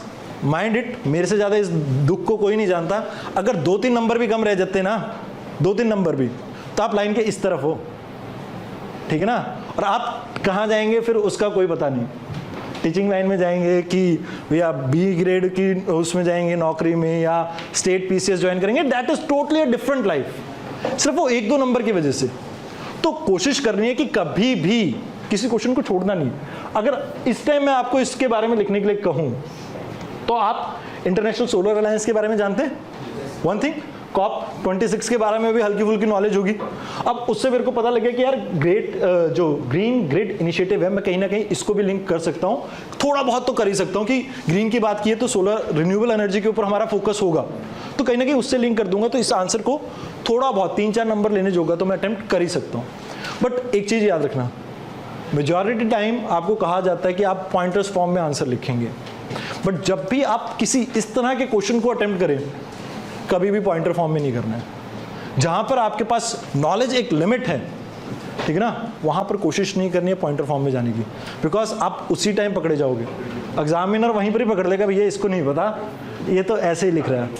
माइंड इट, मेरे से ज़्यादा इस दुख को कोई नहीं जानता। अगर 2-3 नंबर भी कम रह जाते ना, 2-3 नंबर भी, तो आप लाइन के इस तरफ हो, ठीक है ना। और आप कहाँ जाएंगे फिर उसका कोई पता नहीं। टीचिंग लाइन में जाएंगे कि भैया बी ग्रेड की उसमें जाएंगे नौकरी में, या स्टेट पीसीएस ज्वाइन करेंगे, that is totally a different life, सिर्फ वो 1-2 नंबर की वजह से। तो कोशिश करनी है कि कभी भी किसी क्वेश्चन को छोड़ना नहीं। अगर इस टाइम मैं आपको इसके बारे में लिखने के लिए कहूँ, तो आप इंटरनेशनल सोलर अलायंस के बारे में जानते हैं, वन थिंग, COP26 के बारे में भी हल्की फुल्की नॉलेज होगी। अब उससे मेरे को पता लगे कि यार जो ग्रीन ग्रिड इनिशिएटिव है, मैं कहीं ना कहीं इसको भी लिंक कर सकता हूँ, थोड़ा बहुत तो कर ही सकता हूँ कि ग्रीन की बात की है तो सोलर रिन्यूएबल एनर्जी के ऊपर हमारा फोकस होगा, तो कहीं ना कहीं उससे लिंक कर दूंगा। तो इस आंसर को थोड़ा बहुत 3-4 नंबर लेने जो होगा तो मैं अटेम्प्ट कर ही सकता हूँ। बट एक चीज़ याद रखना, मेजॉरिटी टाइम आपको कहा जाता है कि आप पॉइंटर्स फॉर्म में आंसर लिखेंगे, बट जब भी आप किसी इस तरह के क्वेश्चन को अटेम्प्ट करें, कभी भी पॉइंटर फॉर्म में नहीं करना है। जहां पर आपके पास नॉलेज एक लिमिट है, ठीक है ना, वहां पर कोशिश नहीं करनी है पॉइंटर फॉर्म में जाने की, बिकॉज आप उसी टाइम पकड़े जाओगे। एग्जामिनर वहीं पर ही पकड़ लेगा, भैया इसको नहीं पता, ये तो ऐसे ही लिख रहा है,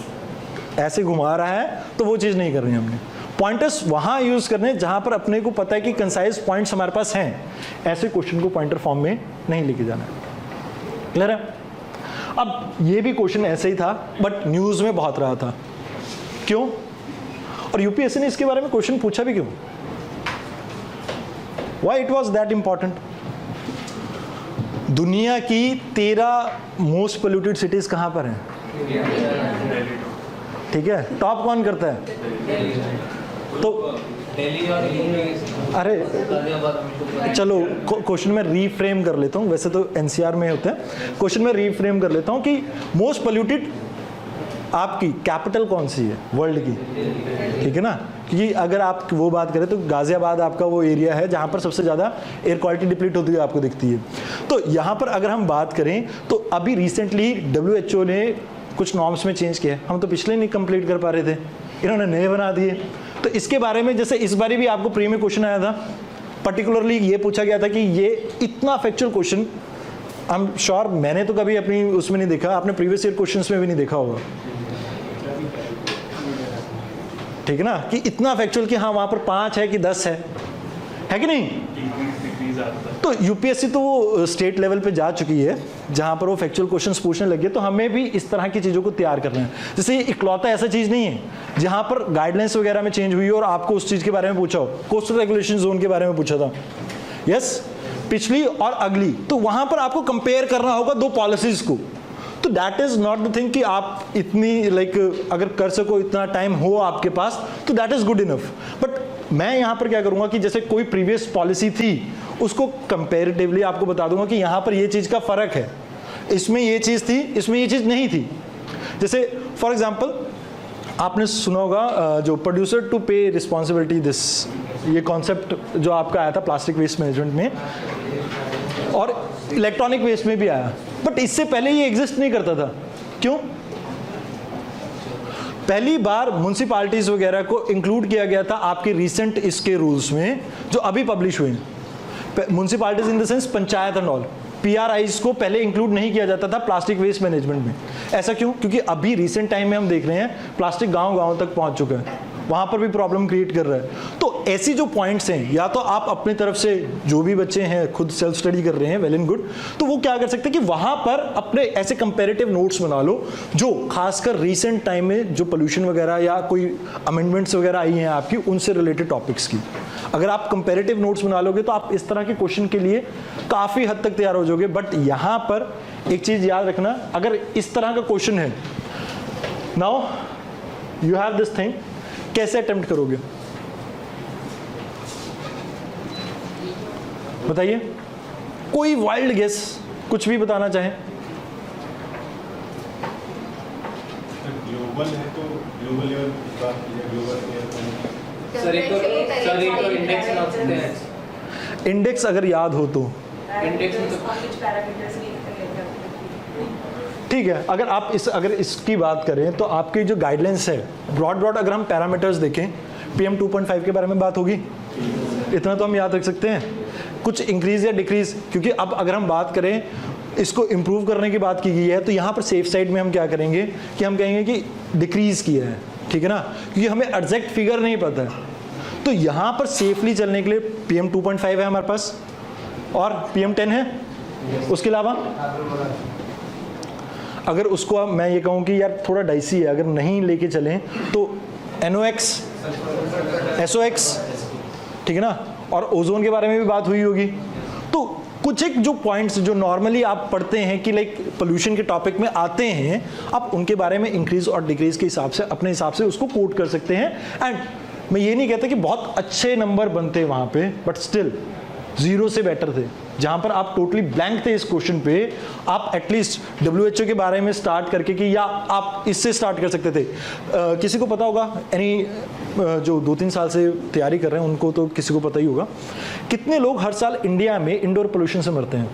ऐसे घुमा रहा है, तो वो चीज़ नहीं करनी हमने। पॉइंटर्स वहां यूज करने जहां पर अपने को पता है कि कंसाइज पॉइंट्स हमारे पास हैं, ऐसे क्वेश्चन को पॉइंटर फॉर्म में नहीं लेके जाना है। क्लियर है? अब ये भी क्वेश्चन ऐसे ही था बट न्यूज में बहुत रहा था, क्यों? और यूपीएससी ने इसके बारे में क्वेश्चन पूछा भी क्यों? Why it was that important? दुनिया की 13 मोस्ट पोल्यूटेड सिटीज कहां पर हैं? ठीक है, टॉप कौन करता है? तो अरे चलो क्वेश्चन में रीफ्रेम कर लेता हूँ, वैसे तो एनसीआर में होता है, क्वेश्चन में रीफ्रेम कर लेता हूँ कि मोस्ट पोल्यूटेड आपकी कैपिटल कौन सी है वर्ल्ड की, ठीक है ना? क्योंकि अगर आप वो बात करें तो गाजियाबाद आपका वो एरिया है जहाँ पर सबसे ज़्यादा एयर क्वालिटी डिप्लीट होती हुई आपको दिखती है। तो यहाँ पर अगर हम बात करें तो अभी रिसेंटली WHO ने कुछ नॉर्म्स में चेंज किया है, हम तो पिछले नहीं कंप्लीट कर पा रहे थे, इन्होंने नए बना दिए। तो इसके बारे में जैसे इस बार भी आपको प्री में क्वेश्चन आया था, पर्टिकुलरली ये पूछा गया था कि ये इतना factual question I am sure मैंने तो कभी अपनी उसमें नहीं देखा, आपने प्रीवियस ईयर क्वेश्चंस में भी नहीं देखा होगा, ठीक है ना? कि इतना फैक्चुअल कि हाँ वहां पर 5 है कि 10 है कि नहीं? तो यूपीएससी तो वो स्टेट लेवल पे जा चुकी है जहां पर वो फैक्चुअल क्वेश्चंस पूछने लगे, तो हमें भी इस तरह की चीज़ों को तैयार करना है। जैसे ये इकलौता ऐसा चीज़ नहीं है जहां पर गाइडलाइंस वगैरह में चेंज हुई हो और आपको उस चीज़ के बारे में पूछा हो। कोस्टल रेगुलेशन जोन के बारे में पूछा था, यस, पिछली और अगली, तो वहां पर आपको कंपेयर करना होगा 2 पॉलिसीज को। तो that is not the thing कि आप इतनी अगर कर सको, इतना टाइम हो आपके पास, तो that is good enough. But मैं यहाँ पर क्या करूँगा कि जैसे कोई प्रीवियस पॉलिसी थी उसको कंपेरेटिवली आपको बता दूंगा कि यहाँ पर ये चीज़ का फ़र्क है, इसमें ये चीज़ थी, इसमें ये चीज़ नहीं थी। जैसे फॉर एग्जांपल आपने सुना होगा जो प्रोड्यूसर टू पे रिस्पॉन्सिबिलिटी दिस, ये कॉन्सेप्ट जो आपका आया था प्लास्टिक वेस्ट मैनेजमेंट में और इलेक्ट्रॉनिक वेस्ट में भी आया, बट इससे पहले ये एग्जिस्ट नहीं करता था। क्यों? पहली बार म्युनिसिपैलिटीज वगैरह को इंक्लूड किया गया था आपके रिसेंट इसके रूल्स में जो अभी पब्लिश हुए हैं। Municipalities in the sense panchayat and all, PRIs को पहले इंक्लूड नहीं किया जाता था प्लास्टिक वेस्ट मैनेजमेंट में। ऐसा क्यों? क्योंकि अभी रिसेंट टाइम में हम देख रहे हैं प्लास्टिक गांव-गांव तक पहुंच चुका है, वहां पर भी प्रॉब्लम क्रिएट कर रहा है। तो ऐसी जो पॉइंट्स हैं, या तो आप अपनी तरफ से जो भी बच्चे हैं खुद सेल्फ स्टडी कर रहे हैं, वेल एंड गुड, तो वो क्या कर सकते हैं कि वहां पर अपने ऐसे कंपैरेटिव नोट्स बना लो जो खासकर रिसेंट टाइम में जो पोल्यूशन वगैरह या कोई अमेंडमेंट्स वगैरह आई हैं आपकी, उनसे रिलेटेड टॉपिक्स की। अगर आप कंपैरेटिव नोट्स बना लोगे तो आप इस तरह के क्वेश्चन के लिए काफ़ी हद तक तैयार हो जाओगे। बट यहाँ पर एक चीज़ याद रखना, अगर इस तरह का क्वेश्चन है, now you have this thing, कैसे अटेम्प्ट करोगे बताइए? कोई वाइल्ड गेस, कुछ भी बताना चाहें। ग्लोबल है तो ग्लोबल लेवल की बात कीजिए, ग्लोबल सर एक तो इंडेक्स बना सकते हैं। इंडेक्स अगर याद हो तो इंडेक्स में तो ठीक है। अगर इसकी बात करें तो आपकी जो गाइडलाइंस है ब्रॉड अगर हम पैरामीटर्स देखें, PM 2.5 के बारे में बात होगी, इतना तो हम याद रख सकते हैं। कुछ इंक्रीज या डिक्रीज, क्योंकि अब अगर हम बात करें इसको इम्प्रूव करने की बात की गई है, तो यहाँ पर सेफ साइड में हम क्या करेंगे कि हम कहेंगे कि डिक्रीज किया है, ठीक है ना, क्योंकि हमें एग्जैक्ट फिगर नहीं पता है। तो यहाँ पर सेफली चलने के लिए PM 2.5 है हमारे पास और PM 10 है। उसके अलावा अगर उसको मैं ये कहूँ कि यार थोड़ा डाइसी है, अगर नहीं लेके चलें तो NOx, SOx, ठीक है ना, और ओजोन के बारे में भी बात हुई होगी। तो कुछ एक जो पॉइंट्स जो नॉर्मली आप पढ़ते हैं कि पोल्यूशन के टॉपिक में आते हैं, आप उनके बारे में इंक्रीज और डिक्रीज के हिसाब से अपने हिसाब से उसको कोट कर सकते हैं। एंड मैं ये नहीं कहता कि बहुत अच्छे नंबर बनते वहाँ पे, बट स्टिल 0 से बेटर थे। जहाँ पर आप टोटली ब्लैंक थे इस क्वेश्चन पे, आप एटलीस्ट WHO के बारे में स्टार्ट करके कि या आप इससे स्टार्ट कर सकते थे। किसी को पता होगा, जो 2-3 साल से तैयारी कर रहे हैं उनको तो किसी को पता ही होगा, कितने लोग हर साल इंडिया में इंडोर पोल्यूशन से मरते हैं?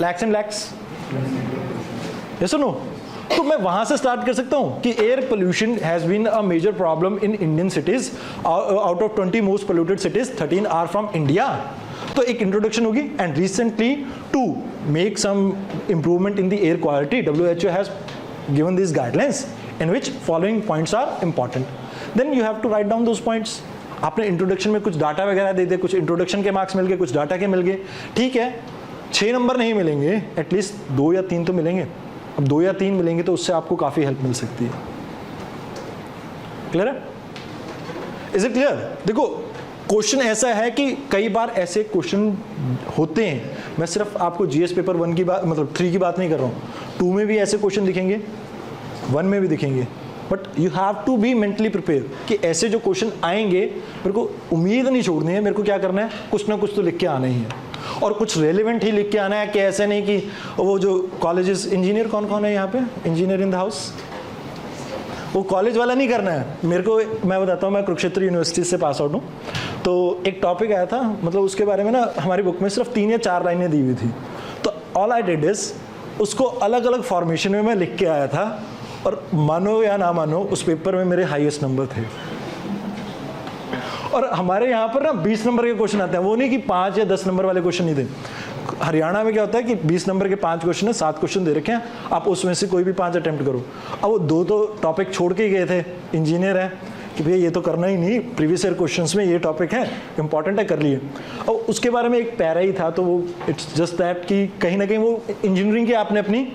लैक्स एंड लैक्स, यस और नो? तो मैं वहां से स्टार्ट कर सकता हूं कि air pollution has been a major problem in Indian cities. Out of 20 most polluted cities 13 are from India. तो एक इंट्रोडक्शन होगी। And recently to make some improvement in the air quality, WHO has given this guidelines in which following points are important. Then you have to write down those points. आपने introduction में कुछ data वगैरह दे दिए, कुछ introduction के marks मिल गए, कुछ data के मिल गए, ठीक है, 6 नंबर नहीं मिलेंगे, एटलीस्ट 2 या 3 तो मिलेंगे। अब 2 या 3 मिलेंगे तो उससे आपको काफ़ी हेल्प मिल सकती है। क्लियर है? Is it clear? देखो क्वेश्चन ऐसा है कि कई बार ऐसे क्वेश्चन होते हैं, मैं सिर्फ आपको जीएस पेपर 1 की बात मतलब 3 की बात नहीं कर रहा हूँ, 2 में भी ऐसे क्वेश्चन दिखेंगे, 1 में भी दिखेंगे, but you have to be mentally prepare कि ऐसे जो क्वेश्चन आएंगे मेरे को उम्मीद नहीं छोड़नी है, मेरे को क्या करना है, कुछ ना कुछ तो लिख के आना ही है, और कुछ रेलिवेंट ही लिख के आना है कि ऐसे नहीं कि वो जो कॉलेजेस, इंजीनियर कौन कौन है यहाँ पे, इंजीनियर इन द हाउस, वो कॉलेज वाला नहीं करना है मेरे को। मैं बताता हूँ, मैं कुरुक्षेत्र यूनिवर्सिटी से पास आउट हूँ, तो एक टॉपिक आया था, मतलब उसके बारे में ना हमारी बुक में सिर्फ 3 या 4 लाइनें दी हुई थी, तो ऑल आई डिड इज उसको अलग अलग फॉर्मेशन में मैं लिख के आया था, और मानो या ना मानो उस पेपर में मेरे हाईएस्ट नंबर थे। और हमारे यहाँ पर ना 20 नंबर के क्वेश्चन आते हैं, वो नहीं कि 5 या 10 नंबर वाले क्वेश्चन नहीं थे। हरियाणा में क्या होता है कि 20 नंबर के 5 क्वेश्चन है, 7 क्वेश्चन दे रखे हैं, आप उसमें से कोई भी 5 अटेम्प्ट करो। अब वो 2 तो टॉपिक छोड़ के ही गए थे, इंजीनियर है कि भैया ये तो करना ही नहीं, प्रीवियस ईयर क्वेश्चंस में ये टॉपिक है, इंपॉर्टेंट है, कर लिए। और उसके बारे में एक पैरा ही था, तो वो इट्स जस्ट दैट कि कहीं ना कहीं वो इंजीनियरिंग की आपने अपनी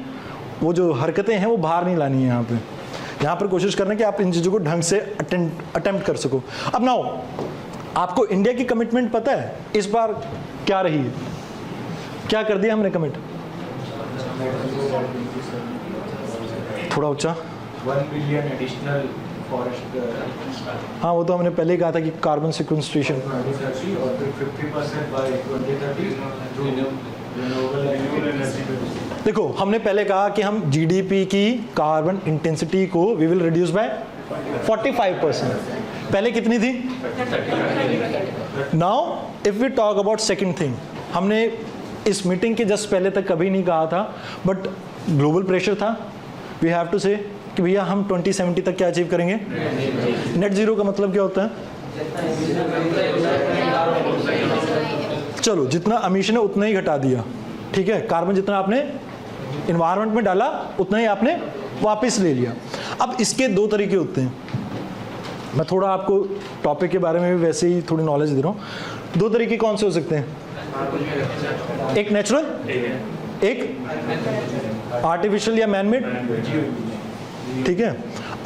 वो जो हरकतें हैं वो बाहर नहीं लानी है यहाँ पे। यहाँ पर कोशिश करना है कि आप इन चीज़ों को ढंग से अटेम्प्ट कर सको। अब नाउ आपको इंडिया की कमिटमेंट पता है इस बार क्या रही है, क्या कर दिया हमने कमिट? थोड़ा ऊंचा। 1 बिलियन एडिशनल फॉरेस्ट, हाँ वो तो हमने पहले ही कहा था कि कार्बन सिक्वेस्ट्रेशन, 2030 और फिर 50% बाय 2030 रिन्यूएबल एनर्जी। देखो हमने पहले कहा कि हम जीडीपी की कार्बन इंटेंसिटी को वी विल रिड्यूस बाय 45%। पहले कितनी थी? Now if we talk about second thing, हमने इस मीटिंग के जस्ट पहले तक कभी नहीं कहा था, बट ग्लोबल प्रेशर था, वी हैव टू से कि भैया हम 2070 तक क्या अचीव करेंगे? नेट जीरो का मतलब क्या होता है? चलो जितना एमिशन है उतना ही घटा दिया, ठीक है, कार्बन जितना आपने इन्वायरमेंट में डाला उतना ही आपने वापस ले लिया। अब इसके 2 तरीके होते हैं, मैं थोड़ा आपको टॉपिक के बारे में भी वैसे ही थोड़ी नॉलेज दे रहा हूँ। 2 तरीके कौन से हो सकते हैं? एक नेचुरल, एक आर्टिफिशियल या मैन मेड, ठीक है।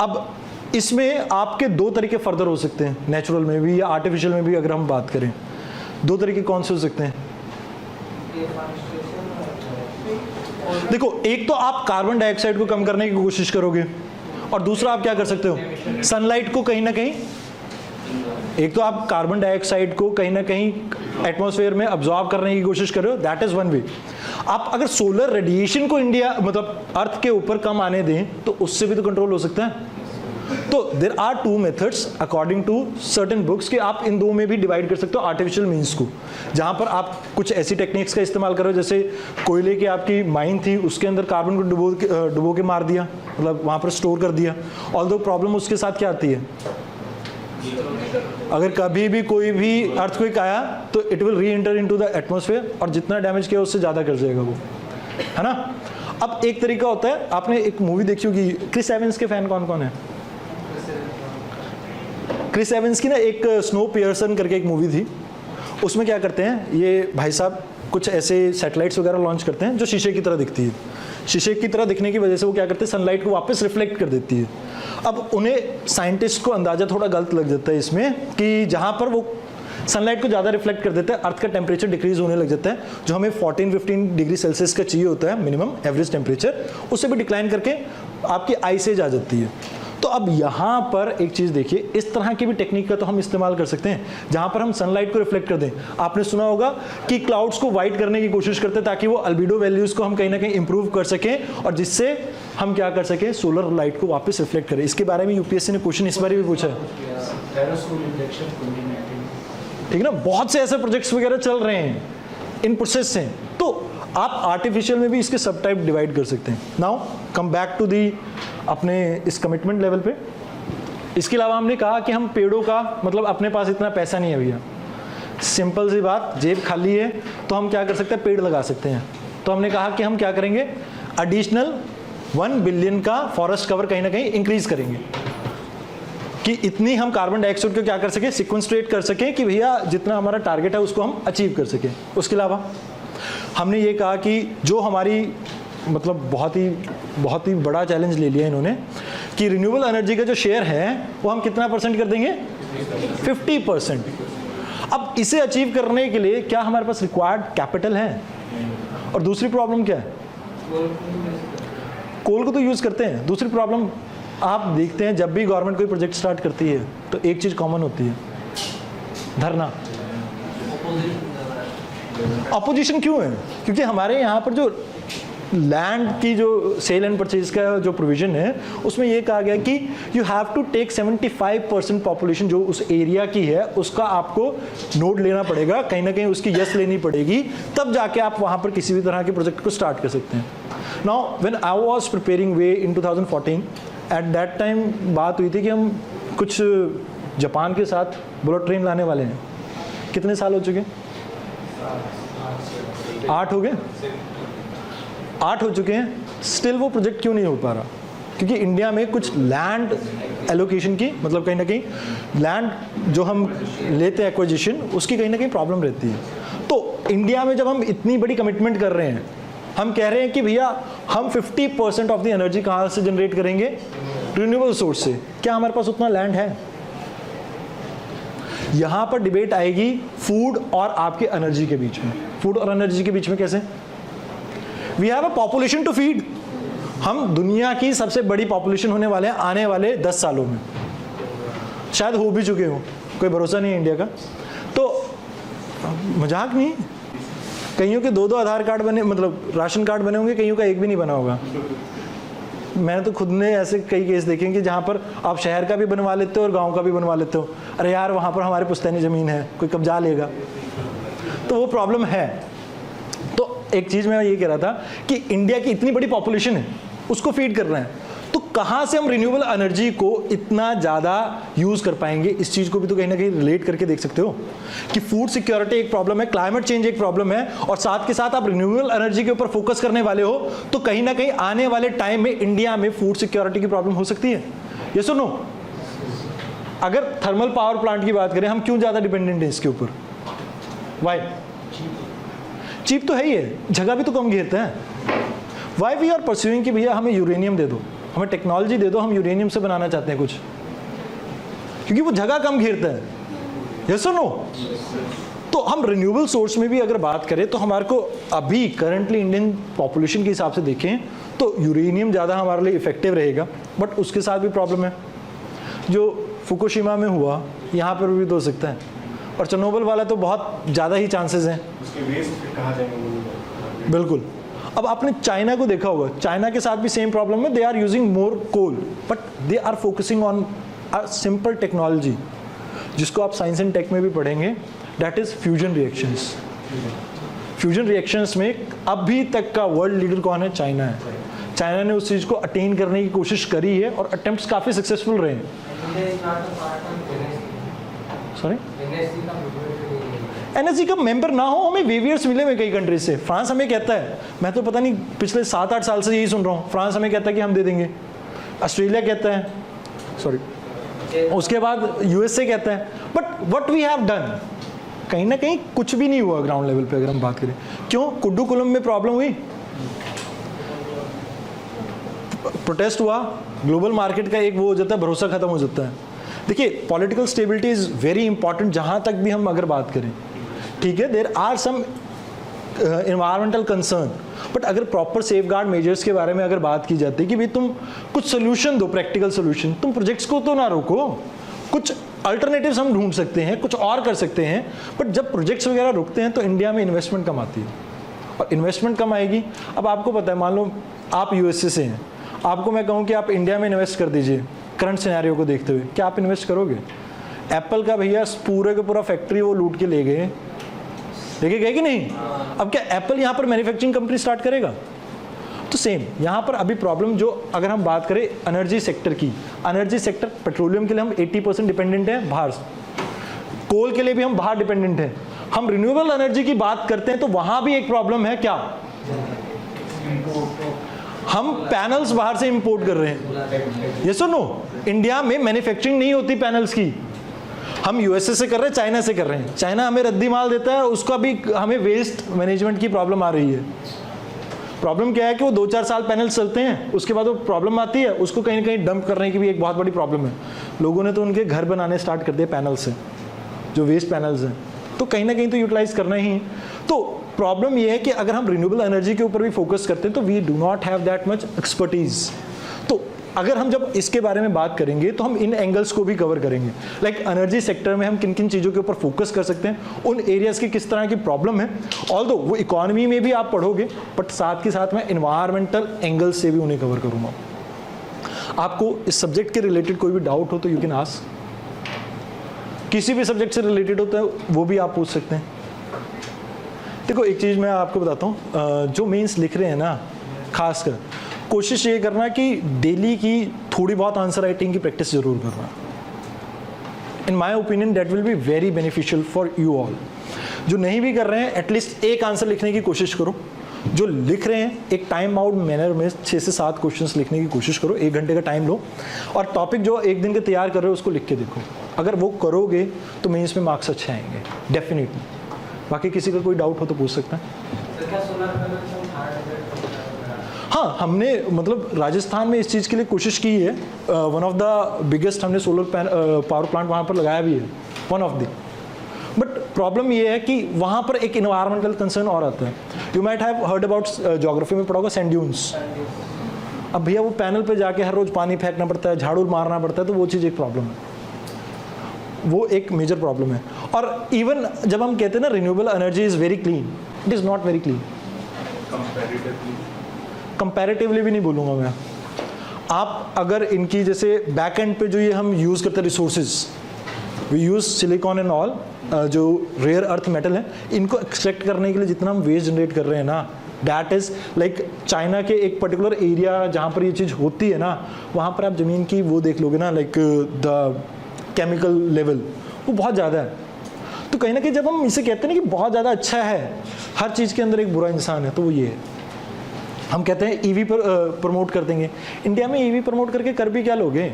अब इसमें आपके 2 तरीके फर्दर हो सकते हैं, नेचुरल में भी या आर्टिफिशियल में भी अगर हम बात करें। 2 तरीके कौन से हो सकते हैं? देखो एक तो आप कार्बन डाइऑक्साइड को कम करने की कोशिश करोगे, और दूसरा आप क्या कर सकते हो? सनलाइट को कहीं ना कहीं, एक तो आप कार्बन डाइऑक्साइड को कहीं ना कहीं एटमॉस्फेयर में अब्जॉर्ब करने की कोशिश कर रहे हो, दैट इज वन वे। आप अगर सोलर रेडिएशन को इंडिया मतलब अर्थ के ऊपर कम आने दें तो उससे भी तो कंट्रोल हो सकता है। तो there are 2 methods according to certain books कि आप इन 2 में भी डिवाइड कर सकते हो आर्टिफिशियल मीन्स को, जहां पर आप कुछ ऐसी टेक्निक्स का इस्तेमाल करो, जैसे कोयले की आपकी माइन थी, उसके अंदर कार्बन को डुबो के मार दिया, मतलब वहां पर स्टोर कर दिया। ऑल्दो प्रॉब्लम उसके साथ क्या आती है, अगर कभी भी कोई भी अर्थक्वेक आया तो इट विल री एंटर इनटू द एटमॉस्फेयर, और जितना डैमेज किया उससे ज़्यादा कर जाएगा वो, है ना। अब एक तरीका होता है, आपने एक मूवी देखी होगी, क्रिस एवंस के फैन कौन कौन है? क्रिस एवंस की ना एक स्नो पियर्सन करके एक मूवी थी, उसमें क्या करते हैं ये भाई साहब, कुछ ऐसे सैटेलाइट्स वगैरह लॉन्च करते हैं जो शीशे की तरह दिखती है। शीशे की तरह दिखने की वजह से वो क्या करते हैं, सनलाइट को वापस रिफ्लेक्ट कर देती है। अब उन्हें साइंटिस्ट को अंदाजा थोड़ा गलत लग जाता है इसमें कि जहाँ पर वो सनलाइट को ज़्यादा रिफ्लेक्ट कर देता है, अर्थ का टेम्परेचर डिक्रीज होने लग जाता है, जो हमें 14-15 डिग्री सेल्सियस का चाहिए होता है मिनिमम एवरेज टेम्परेचर, उससे भी डिक्लाइन करके आपकी आइस एज आ जाती है। तो अब यहाँ पर एक चीज़ देखिए, इस तरह की भी टेक्निक का तो हम इस्तेमाल कर सकते हैं जहाँ पर हम सनलाइट को रिफ्लेक्ट कर दें। आपने सुना होगा कि क्लाउड्स को वाइट करने की कोशिश करते हैं ताकि वो अल्बिडो वैल्यूज़ को हम कहीं ना कहीं इंप्रूव कर सकें, और जिससे हम क्या कर सकें, सोलर लाइट को वापस रिफ्लेक्ट करें। इसके बारे में यूपीएससी ने क्वेश्चन इस बार भी पूछा है, ठीक है ना। बहुत से ऐसे प्रोजेक्ट्स वगैरह चल रहे हैं, इन प्रोसेस हैं, तो आप आर्टिफिशियल में भी इसके सब टाइप डिवाइड कर सकते हैं। Now come back to the अपने इस कमिटमेंट लेवल पे। इसके अलावा हमने कहा कि हम पेड़ों का मतलब अपने पास इतना पैसा नहीं है भैया, सिंपल सी बात, जेब खाली है तो हम क्या कर सकते हैं, पेड़ लगा सकते हैं। तो हमने कहा कि हम क्या करेंगे, एडिशनल 1 बिलियन का फॉरेस्ट कवर कहीं ना कहीं इंक्रीज करेंगे। कि इतनी हम कार्बन डाइऑक्साइड को क्या कर सके, सिक्वेंस्ट्रेट कर सकें कि भैया जितना हमारा टारगेट है उसको हम अचीव कर सकें। उसके अलावा हमने ये कहा कि जो हमारी मतलब बहुत ही बड़ा चैलेंज ले लिया इन्होंने कि रिन्यूएबल एनर्जी का जो शेयर है वो हम कितना परसेंट कर देंगे, 50%। अब इसे अचीव करने के लिए क्या हमारे पास रिक्वायर्ड कैपिटल है, और दूसरी प्रॉब्लम क्या है, कोल को तो यूज करते हैं। दूसरी प्रॉब्लम आप देखते हैं जब भी गवर्नमेंट कोई प्रोजेक्ट स्टार्ट करती है तो एक चीज कॉमन होती है, धरना। अपोजिशन क्यों है? क्योंकि हमारे यहाँ पर जो लैंड की जो सेल एंड परचेज का जो प्रोविजन है उसमें ये कहा गया कि you have to take 75% population जो उस एरिया की है उसका आपको नोट लेना पड़ेगा, कहीं ना कहीं उसकी यस लेनी पड़ेगी, तब जाके आप वहाँ पर किसी भी तरह के प्रोजेक्ट को स्टार्ट कर सकते हैं। Now when I was preparing way in 2014, at that time बात हुई थी कि हम कुछ जापान के साथ बुलेट ट्रेन लाने वाले हैं। कितने साल हो चुके? 8 हो गए, 8 हो चुके हैं, स्टिल वो प्रोजेक्ट क्यों नहीं हो पा रहा? क्योंकि इंडिया में कुछ लैंड एलोकेशन की, मतलब कहीं ना कहीं लैंड जो हम लेते हैं एक्विजिशन, उसकी कहीं ना कहीं प्रॉब्लम रहती है। तो इंडिया में जब हम इतनी बड़ी कमिटमेंट कर रहे हैं, हम कह रहे हैं कि भैया हम 50% ऑफ द एनर्जी कहाँ से जनरेट करेंगे, रिन्यूएबल सोर्स से, क्या हमारे पास उतना लैंड है? यहां पर डिबेट आएगी फूड और आपके एनर्जी के बीच में। फूड और एनर्जी के बीच में कैसे? We have a population to feed. हम दुनिया की सबसे बड़ी पॉपुलेशन होने वाले हैं आने वाले 10 सालों में, शायद हो भी चुके हो, कोई भरोसा नहीं है इंडिया का। तो मजाक नहीं, कईयों के 2-2 आधार कार्ड बने, मतलब राशन कार्ड बने होंगे, कईयों का एक भी नहीं बना होगा। मैंने तो खुद ने ऐसे कई केस देखे हैं कि जहाँ पर आप शहर का भी बनवा लेते हो और गांव का भी बनवा लेते हो। अरे यार वहाँ पर हमारी पुश्तैनी ज़मीन है, कोई कब्जा लेगा, तो वो प्रॉब्लम है। तो एक चीज़ मैं ये कह रहा था कि इंडिया की इतनी बड़ी पॉपुलेशन है, उसको फीड कर रहे हैं, तो कहाँ से हम रिन्यूएबल एनर्जी को इतना ज़्यादा यूज़ कर पाएंगे? इस चीज़ को भी तो कहीं ना कहीं रिलेट करके देख सकते हो कि फूड सिक्योरिटी एक प्रॉब्लम है, क्लाइमेट चेंज एक प्रॉब्लम है, और साथ के साथ आप रिन्यूएबल एनर्जी के ऊपर फोकस करने वाले हो, तो कहीं ना कहीं आने वाले टाइम में इंडिया में फूड सिक्योरिटी की प्रॉब्लम हो सकती है। ये सुनो, अगर थर्मल पावर प्लांट की बात करें, हम क्यों ज़्यादा डिपेंडेंट हैं इसके ऊपर? वाई? चीप तो है ही है, जगह भी तो कम घेरता है। वाई वी आर परस्यूइंग कि भैया हमें यूरेनियम दे दो, हमें टेक्नोलॉजी दे दो, हम यूरेनियम से बनाना चाहते हैं कुछ, क्योंकि वो जगह कम घेरता है। यस और नो? तो हम रिन्यूएबल सोर्स में भी अगर बात करें तो हमारे को अभी करंटली इंडियन पॉपुलेशन के हिसाब से देखें तो यूरेनियम ज़्यादा हमारे लिए इफेक्टिव रहेगा, बट उसके साथ भी प्रॉब्लम है। जो फुकुशिमा में हुआ यहाँ पर भी तो हो सकता है, और चेरनोबिल वाला तो बहुत ज़्यादा ही चांसेस हैं। उसके वेस्ट कहाँ जाएंगे? बिल्कुल। अब आपने चाइना को देखा होगा, चाइना के साथ भी सेम प्रॉब्लम है, they are using more coal, but they are focusing on a simple technology, जिसको आप साइंस एंड टेक में भी पढ़ेंगे, that is fusion reactions. Fusion reactions में अभी तक का वर्ल्ड लीडर कौन है? चाइना है। चाइना ने उस चीज़ को अटेन करने की कोशिश करी है और अटेम्प्ट्स काफ़ी सक्सेसफुल रहे हैं। सॉरी, एनएसजी का मेंबर ना हो, हमें वेवियर्स मिले हुए कई कंट्रीज से। फ्रांस हमें कहता है, मैं तो पता नहीं पिछले 7-8 साल से यही सुन रहा हूँ, फ्रांस हमें कहता है कि हम दे देंगे। ऑस्ट्रेलिया कहता है, सॉरी, उसके बाद यूएसए कहता है, but what we have done, कहीं ना कहीं कुछ भी नहीं हुआ ग्राउंड लेवल पे अगर हम बात करें। क्यों? कुड्डूकुलम में प्रॉब्लम हुई, प्रोटेस्ट हुआ, ग्लोबल मार्केट का एक वो हो जाता है, भरोसा खत्म हो जाता है। देखिए, political stability is very important जहां तक भी हम अगर बात करें, ठीक है, there are some environmental concern, but अगर प्रॉपर सेफ गार्ड मेजर्स के बारे में अगर बात की जाती है कि भाई तुम कुछ सोल्यूशन दो, प्रैक्टिकल सोल्यूशन, तुम प्रोजेक्ट्स को तो ना रोको, कुछ अल्टरनेटिव्स हम ढूंढ सकते हैं, कुछ और कर सकते हैं, बट जब प्रोजेक्ट्स वगैरह रुकते हैं तो इंडिया में इन्वेस्टमेंट कम आती है, और इन्वेस्टमेंट कम आएगी। अब आपको पता है, मान लो आप यूएसए से हैं, आपको मैं कहूँ कि आप इंडिया में इन्वेस्ट कर दीजिए करंट सिनेरियो को देखते हुए, क्या आप इन्वेस्ट करोगे? एप्पल का भैया पूरे का पूरा फैक्ट्री वो लूट के ले गए, लेके गए कि नहीं? अब क्या एप्पल यहाँ पर मैन्युफैक्चरिंग कंपनी स्टार्ट करेगा? तो सेम यहाँ पर अभी प्रॉब्लम, जो अगर हम बात करें एनर्जी सेक्टर की, एनर्जी सेक्टर पेट्रोलियम के लिए हम 80% डिपेंडेंट है बाहर, कोल के लिए भी हम बाहर डिपेंडेंट हैं। हम रिन्यूएबल एनर्जी की बात करते हैं तो वहाँ भी एक प्रॉब्लम है, क्या? हम पैनल्स बाहर से इंपोर्ट कर रहे हैं, ये सुनो, इंडिया में मैन्युफैक्चरिंग नहीं होती पैनल्स की, हम यूएसए से कर रहे हैं, चाइना से कर रहे हैं। चाइना हमें रद्दी माल देता है, उसका भी हमें वेस्ट मैनेजमेंट की प्रॉब्लम आ रही है। प्रॉब्लम क्या है कि वो 2-4 साल पैनल्स चलते हैं, उसके बाद वो प्रॉब्लम आती है, उसको कहीं ना कहीं डंप करने की भी एक बहुत बड़ी प्रॉब्लम है। लोगों ने तो उनके घर बनाने स्टार्ट कर दिए पैनल से, जो वेस्ट पैनल्स हैं, तो कहीं ना कहीं तो यूटिलाइज करना ही है। तो प्रॉब्लम ये है कि अगर हम रिन्यूएबल एनर्जी के ऊपर भी फोकस करते हैं तो we do not have that much expertise. तो अगर हम जब इसके बारे में बात करेंगे तो हम इन एंगल्स को भी कवर करेंगे, लाइक एनर्जी सेक्टर में हम किन किन चीज़ों के ऊपर फोकस कर सकते हैं, उन एरियाज की किस तरह की प्रॉब्लम है। ऑल्दो वो इकोनॉमी में भी आप पढ़ोगे, बट साथ के साथ मैं इन्वायरमेंटल एंगल से भी उन्हें कवर करूँगा। आपको इस सब्जेक्ट के रिलेटेड कोई भी डाउट हो तो यू कैन आस्क, किसी भी सब्जेक्ट से रिलेटेड होता है वो भी आप पूछ सकते हैं। देखो एक चीज़ मैं आपको बताता हूँ, जो मेंस लिख रहे हैं ना, खासकर कोशिश ये करना कि डेली की थोड़ी बहुत आंसर राइटिंग की प्रैक्टिस जरूर करना। In my opinion that will be very beneficial for you all. जो नहीं भी कर रहे हैं एटलीस्ट एक आंसर लिखने की कोशिश करो। जो लिख रहे हैं एक टाइम आउट मैनर में 6 से 7 क्वेश्चंस लिखने की कोशिश करो, 1 घंटे का टाइम लो, और टॉपिक जो एक दिन के तैयार कर रहे हो उसको लिख के देखो। अगर वो करोगे तो मेंस में मार्क्स अच्छे आएंगे डेफिनेटली। बाकी किसी का कोई डाउट हो तो पूछ सकते हैं। हाँ, हमने मतलब राजस्थान में इस चीज़ के लिए कोशिश की है। वन ऑफ द बिगेस्ट हमने सोलर पावर प्लांट वहाँ पर लगाया भी है, one of the. But problem ये है कि वहाँ पर एक इन्वायरमेंटल कंसर्न और आता है। You might have heard about geography में पढ़ा होगा सैंड ड्यून्स। अब भैया वो पैनल पे जाके हर रोज़ पानी फेंकना पड़ता है, झाड़ू मारना पड़ता है, तो वो चीज़ एक प्रॉब्लम है, वो एक मेजर प्रॉब्लम है। और इवन जब हम कहते हैं ना renewable energy is very clean, it is not very clean. Comparatively भी नहीं बोलूँगा मैं। आप अगर इनकी जैसे बैक एंड पे जो ये हम यूज़ करते हैं resources, we use silicon and all, जो रेयर अर्थ मेटल है, इनको एक्सट्रैक्ट करने के लिए जितना हम वेस्ट जनरेट कर रहे हैं ना, दैट इज़ लाइक चाइना के एक पर्टिकुलर एरिया जहाँ पर ये चीज़ होती है ना, वहाँ पर आप ज़मीन की वो देख लोगे ना, लाइक द केमिकल लेवल वो बहुत ज़्यादा है। तो कहीं ना कहीं जब हम इसे कहते हैं ना कि बहुत ज़्यादा अच्छा है, हर चीज़ के अंदर एक बुरा इंसान है, तो वो ये है। हम कहते हैं ईवी पर प्रमोट कर देंगे। इंडिया में ईवी प्रमोट करके कर भी क्या लोगे?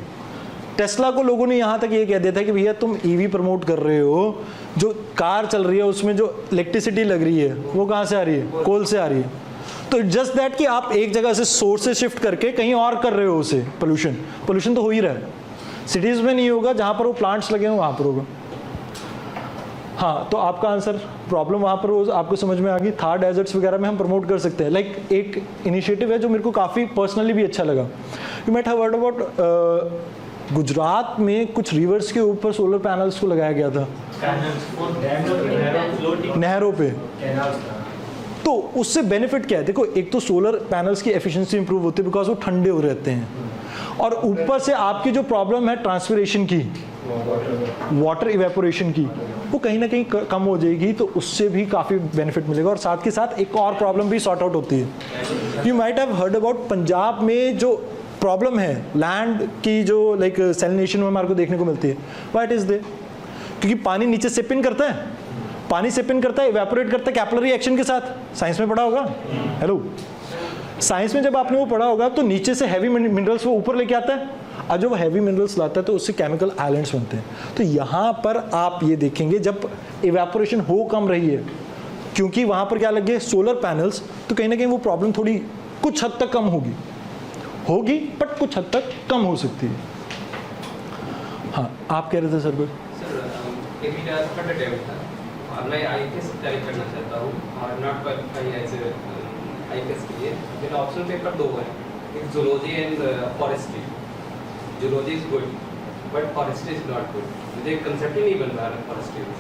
टेस्ला को लोगों ने यहाँ तक ये कह दिया था कि भैया तुम ईवी प्रमोट कर रहे हो, जो कार चल रही है उसमें जो इलेक्ट्रिसिटी लग रही है वो कहाँ से आ रही है? कोल से आ रही है। तो इट्स जस्ट दैट कि आप एक जगह से सोर्स से शिफ्ट करके कहीं और कर रहे हो उसे। पोल्यूशन तो हो ही रहा है। सिटीज़ में नहीं होगा, जहाँ पर वो प्लांट्स लगे हों वहाँ पर होगा। हाँ, तो आपका आंसर प्रॉब्लम वहाँ पर आपको समझ में आ गई। थार डेजर्ट्स वगैरह में हम प्रमोट कर सकते हैं। लाइक एक इनिशिएटिव है जो मेरे को काफ़ी पर्सनली भी अच्छा लगा। You might have heard about Gujarat में कुछ रिवर्स के ऊपर सोलर पैनल्स को लगाया गया था, नहरों पे। तो उससे बेनिफिट क्या है? देखो, एक तो सोलर पैनल्स की एफिशिएंसी इंप्रूव होती है बिकॉज वो ठंडे हो रहते हैं, और ऊपर से आपकी जो प्रॉब्लम है ट्रांसपिरेशन की, वाटर इवेपोरेशन की, वो कहीं ना कहीं कम हो जाएगी। तो उससे भी काफ़ी बेनिफिट मिलेगा। और साथ के साथ एक और प्रॉब्लम भी सॉर्ट आउट होती है। You might have heard about Punjab में जो प्रॉब्लम है लैंड की, जो लाइक सैलिनेशन में हमारे को देखने को मिलती है। What is they? क्योंकि पानी नीचे से पिन करता है, पानी से पिन करता है, इवेपोरेट करता है कैपिलरी एक्शन के साथ। साइंस में पढ़ा होगा, हेलो, साइंस में जब आपने वो पढ़ा होगा तो नीचे से हैवी मिनरल्स वो ऊपर लेके आता है, और जब हैवी मिनरल्स लाता है तो उससे केमिकल आइलैंड्स बनते हैं। तो यहाँ पर आप ये देखेंगे जब इवेपोरेशन हो कम रही है, क्योंकि वहाँ पर क्या लगे सोलर पैनल्स, तो कहीं ना कहीं वो प्रॉब्लम थोड़ी कुछ हद तक कम होगी, बट कुछ हद तक कम हो सकती है। हाँ, आप कह रहे थे सर कोई? मैं आईपीएस तैयारी करना चाहता हूँ और नॉट क्वालिफाई एज आईपीएस के लिए। मेरा ऑप्शन पेपर 2 है, एक zoology and forestry. Zoology is good but forestry is not good. मुझे कंसेप्ट ही नहीं बन रहा है फॉरेस्ट्री में।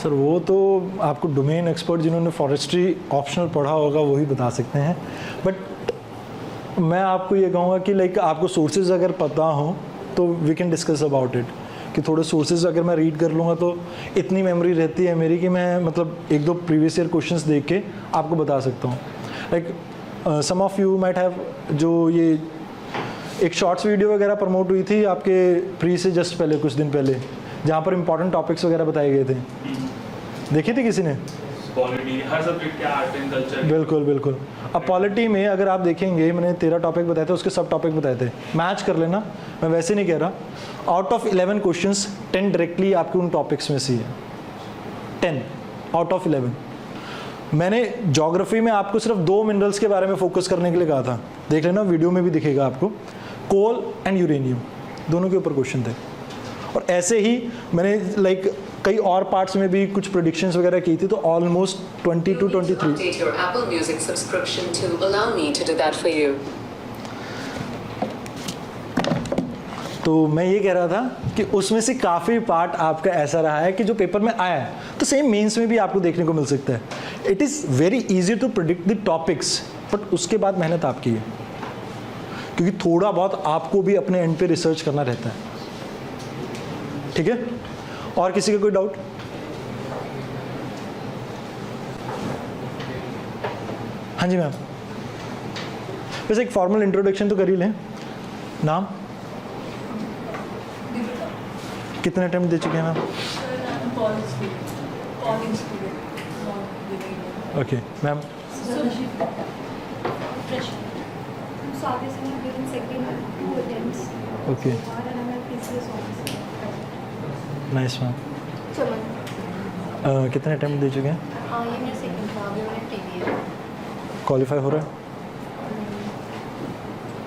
सर वो तो आपको डोमेन एक्सपर्ट जिन्होंने फॉरेस्ट्री ऑप्शनल पढ़ा होगा वही बता सकते हैं। बट मैं आपको ये कहूँगा कि लाइक आपको सोर्सेज अगर पता हो तो we can discuss about it, कि थोड़े सोर्सेज अगर मैं रीड कर लूँगा तो इतनी मेमोरी रहती है मेरी कि मैं मतलब 1-2 प्रीवियस ईयर क्वेश्चंस देख के आपको बता सकता हूँ। Like some of you might have, जो ये एक शॉर्ट्स वीडियो वगैरह प्रमोट हुई थी आपके प्री से जस्ट पहले, कुछ दिन पहले, जहाँ पर इंपॉर्टेंट टॉपिक्स वगैरह बताए गए थे, देखी थी किसी ने? पॉलिटी, हर सब्जेक्ट के आर्ट एंड कल्चर। बिल्कुल बिल्कुल। अब पॉलिटी में अगर आप देखेंगे, मैंने 13 टॉपिक बताए थे, उसके सब टॉपिक बताए थे, मैच कर लेना, मैं वैसे नहीं कह रहा। आउट ऑफ 11 क्वेश्चंस 10 डायरेक्टली आपके उन टॉपिक्स में से ही है, 10 आउट ऑफ 11। मैंने ज्योग्राफी में आपको सिर्फ 2 मिनरल्स के बारे में फोकस करने के लिए कहा था, देख लेना वीडियो में भी दिखेगा आपको, कोल एंड यूरेनियम, दोनों के ऊपर क्वेश्चन थे। और ऐसे ही मैंने कई और पार्ट्स में भी कुछ प्रेडिक्शंस वगैरह की थी, तो almost 20 to 23। Update your Apple Music subscription to allow me to do that for you. तो मैं ये कह रहा था कि उसमें से काफ़ी पार्ट आपका ऐसा रहा है कि जो पेपर में आया है, तो सेम मेंस में भी आपको देखने को मिल सकता है। It is very easy to predict the topics, but उसके बाद मेहनत आपकी है, क्योंकि थोड़ा बहुत आपको भी अपने एंड पे रिसर्च करना रहता है। ठीक है, और किसी का कोई डाउट? हाँ जी मैम, वैसे एक फॉर्मल इंट्रोडक्शन तो कर ही लें। नाम? कितने अटेम्प्ट दे चुके हैं ma'am? Okay ma'am. Okay nice ma'am. कितने अटेम्प्ट दे चुके हैं? क्वालिफाई हो रहा है?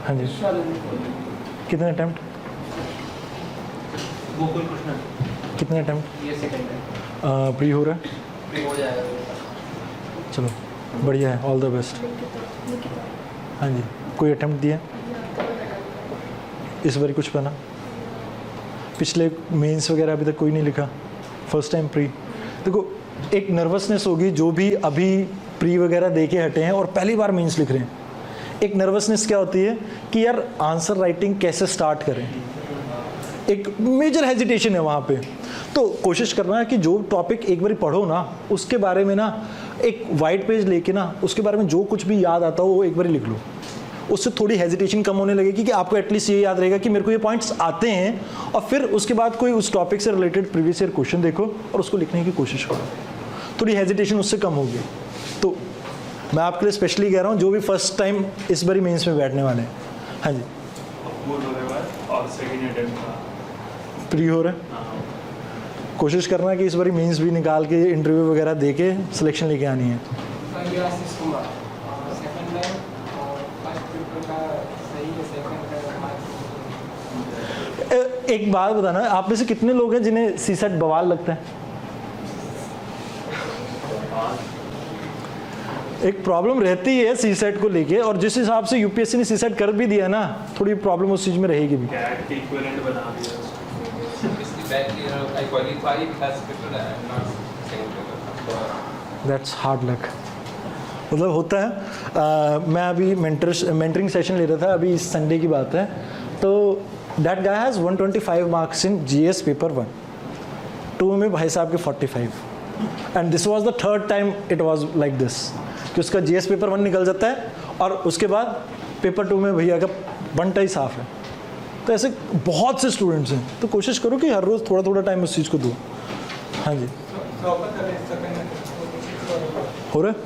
हाँ जी। कितने अटेम्प्ट? गोकुल कृष्ण कितने अटेम्प्ट? ये सेकंड है, प्री हो रहा है? प्री हो जाएगा। चलो बढ़िया है, ऑल द बेस्ट। हाँ जी, कोई अटेम्प्ट दिया इस बार कुछ बना? पिछले मेंस वगैरह अभी तक कोई नहीं लिखा, फर्स्ट टाइम प्री। देखो एक नर्वसनेस होगी जो भी अभी प्री वगैरह दे के हटे हैं और पहली बार मेंस लिख रहे हैं। एक नर्वसनेस क्या होती है कि यार आंसर राइटिंग कैसे स्टार्ट करें, एक मेजर हेजिटेशन है वहाँ पे। तो कोशिश करना है कि जो टॉपिक एक बार पढ़ो ना, उसके बारे में ना एक वाइट पेज लेके ना उसके बारे में जो कुछ भी याद आता हो वो एक बार लिख लो। उससे थोड़ी हेजिटेशन कम होने लगेगी कि आपको एटलीस्ट ये याद रहेगा कि मेरे को ये पॉइंट्स आते हैं, और फिर उसके बाद कोई उस टॉपिक से रिलेटेड प्रीवियस ईयर क्वेश्चन देखो और उसको लिखने की कोशिश करो, थोड़ी हेजिटेशन उससे कम होगी। तो मैं आपके लिए स्पेशली कह रहा हूँ जो भी फर्स्ट टाइम इस बारी मेंस में बैठने वाले हैं। हाँ जी, और सेकंड अटेम्प्ट प्री हो रहा है, कोशिश करना कि इस बारी मेंस भी निकाल के इंटरव्यू वगैरह दे के सिलेक्शन लेके आनी है। सेकंड टाइम और फर्स्ट पेपर का सही है, सेकंड का मार्क्स। एक बात बताना, आप में से कितने लोग हैं जिन्हें सीसेट बवाल लगता है? एक प्रॉब्लम रहती है सीसेट को लेके, और जिस हिसाब से यूपीएससी ने सीसेट कर भी दिया ना, थोड़ी प्रॉब्लम उस चीज़ में रहेगी भी। कैट के इक्विवेलेंट बना दिया। I qualify as paper and not second paper. That's hard luck, मतलब होता है। मैं अभी मेंटरिंग सेशन ले रहा था, अभी इस संडे की बात है। तो that guy has 125 marks in GS paper 1, 2 में भाई साहब के 45, and this was the third time it was like this कि उसका जीएस पेपर 1 निकल जाता है और उसके बाद पेपर 2 में भैया का बनता ही साफ है। तो ऐसे बहुत से स्टूडेंट्स हैं, तो कोशिश करो कि हर रोज़ थोड़ा थोड़ा टाइम उस चीज़ को दो। हाँ जी, हो रहा है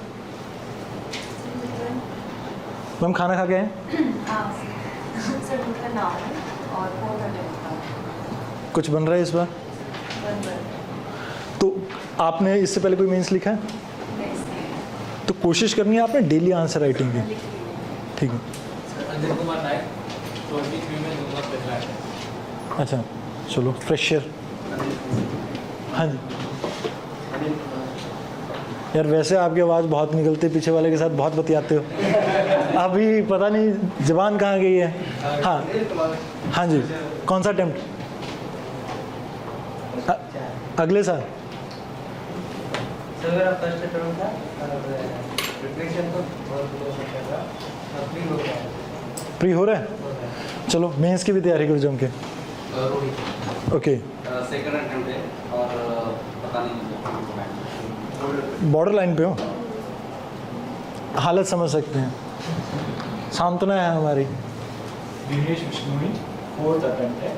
मैम? खाना खा के आए? कुछ बन रहा है इस बार? तो आपने इससे पहले कोई मेंस लिखा है? तो कोशिश करनी है आपने डेली आंसर राइटिंग की, ठीक है? अंजन कुमार नायक 23 में दूंगा पहला है। अच्छा चलो, फ्रेशर। हाँ जी यार, वैसे आपकी आवाज़ बहुत निकलती है, पीछे वाले के साथ बहुत बतियाते हो, अभी पता नहीं ज़बान कहाँ गई है। हाँ हाँ जी, कौन सा अटेम्प्ट? अगले साल? सर मेरा फर्स्ट अटेम्प्ट था और प्रिपरेशन तो बहुत लो सकता था, प्री हो गया। प्री हो रहा है? चलो मेंस की भी तैयारी कर जम के। रोहित ओके, सेकंड अटेम्प्ट है और पता नहीं बॉर्डर लाइन पे हो, हालत समझ सकते हैं, सांत्वना है हमारी। दिनेश बिश्नोई 4th अटेम्प्ट है।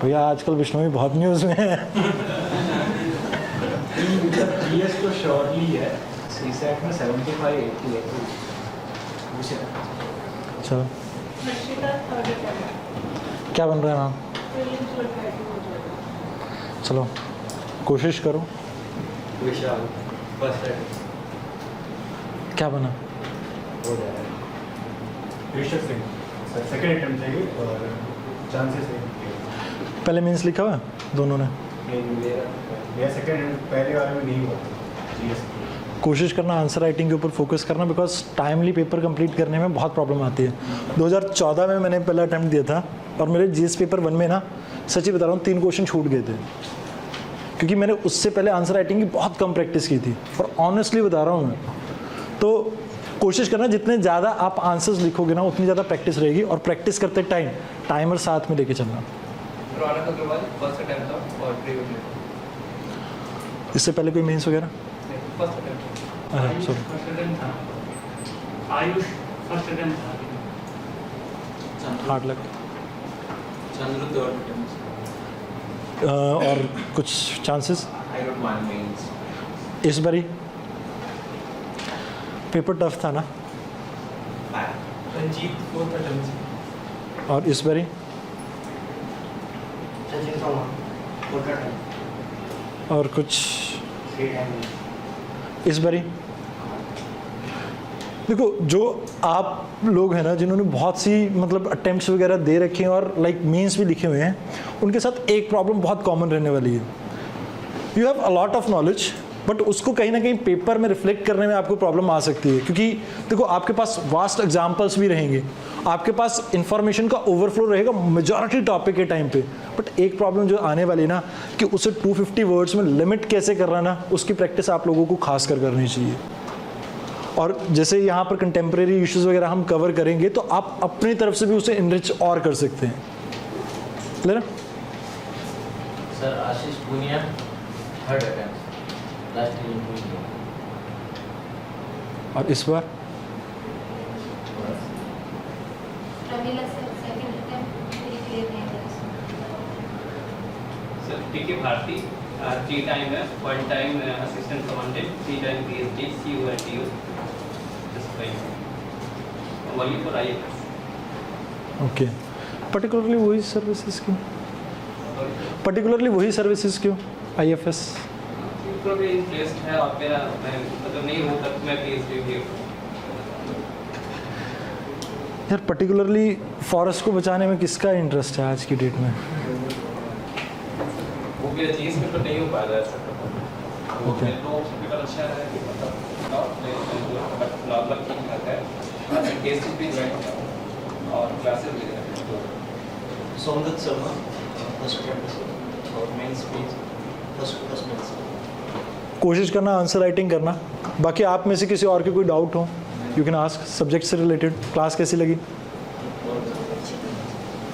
भैया आजकल बिश्नोई बहुत न्यूज़ में है। जीएस तो श्योरली है, सीसेट में 75-80 है पूछे। चलो हर्षिता थर्ड अटेम्प्ट क्या बन रहा है मैम? प्रीलिम्स और टाइपिंग हो जाएगा। चलो कोशिश करो। विशाल फर्स्ट अटेम्प्ट क्या बना? हो जाएगा। Rishabh Singh sir second attempt है ये और चांसेस है पहले मीन्स लिखा हुआ है दोनों ने? मेरा सेकेंड पहले वाले में नहीं हुआ जीएस। कोशिश करना आंसर राइटिंग के ऊपर फोकस करना, बिकॉज टाइमली पेपर कंप्लीट करने में बहुत प्रॉब्लम आती है। 2014 में मैंने पहला अटैम्प्ट दिया था और मेरे जीएस पेपर 1 में ना, सच्ची बता रहा हूँ, 3 क्वेश्चन छूट गए थे, क्योंकि मैंने उससे पहले आंसर राइटिंग की बहुत कम प्रैक्टिस की थी। और ऑनेस्टली बता रहा हूँ मैं, तो कोशिश करना जितने ज़्यादा आप आंसर्स लिखोगे ना उतनी ज़्यादा प्रैक्टिस रहेगी। और प्रैक्टिस करते टाइम टाइमर साथ में लेके चलना। रौनक अग्रवाल फर्स्ट अटेम्प्ट था और प्रीवियस इससे पहले कोई मेंस वगैरह? फर्स्ट अटेम्प्ट अरे सॉरी, फर्स्ट अटेम्प्ट था। आयुष फर्स्ट अटेम्प्ट था। Hard luck. Chandra third attempt और कुछ chances I don't want mains इस बारी? पेपर टफ था ना? रंजीत फोर्थ अटेम्प्ट और इस बारी? सचिन चौहान फोर्थ अटेम्प्ट और कुछ थ्री टाइम इस बारी? देखो, जो आप लोग हैं ना जिन्होंने बहुत सी मतलब अटेम्प्ट्स वगैरह दे रखे हैं और लाइक मीन्स भी लिखे हुए हैं, उनके साथ एक प्रॉब्लम बहुत कॉमन रहने वाली है। You have a lot of knowledge, but उसको कहीं ना कहीं पेपर में रिफ्लेक्ट करने में आपको प्रॉब्लम आ सकती है, क्योंकि देखो आपके पास वास्ट एग्जाम्पल्स भी रहेंगे, आपके पास इंफॉर्मेशन का ओवरफ्लो रहेगा मेजॉरिटी टॉपिक के टाइम पे, बट एक प्रॉब्लम जो आने वाली ना कि उसे 250 वर्ड्स में लिमिट कैसे करना ना, उसकी प्रैक्टिस आप लोगों को खास कर करनी चाहिए। और जैसे यहाँ पर कंटेम्प्रेरी इश्यूज वगैरह हम कवर करेंगे तो आप अपनी तरफ से भी उसे इनरिच और कर सकते हैं। Clear? Sir Ashish Punia third attempt last year. और इस बार? रमीला सर सेकंड अटेम्प्ट मेरी क्लियर नहीं है। सर टीके भारती 3 टाइम है, 1 time assistant commandant, 3 time PhD, CU and TU, just fine वही फॉर आईएफएस। ओके, पर्टिकुलरली वही सर्विसेज क्यों? पर्टिकुलरली वही सर्विसेज क्यों? आईएफएस प्रोग्राम इंटरेस्ट है और मेरा मैं मतलब नहीं हूँ तब मैं पीएचडी भी यार, पर्टिकुलरली फॉरेस्ट को बचाने में किसका इंटरेस्ट है आज की डेट में? वो भी चीज़ में तो नहीं हो पाएगा ऐसा। ओके, तो पेपर अच्छा है कि मतलब बट नॉर्मल ठीक ठाक है, टेस्ट भी ज्वाइन और क्लासेस भी हैं। सोमदत्त शर्मा फर्स्ट अटेम्प्ट और मेंस भी फर्स्ट मेंस। कोशिश करना आंसर राइटिंग करना। बाकी आप में से किसी और के कोई डाउट हो, यू कैन आस्क। सब्जेक्ट से रिलेटेड क्लास कैसी लगी?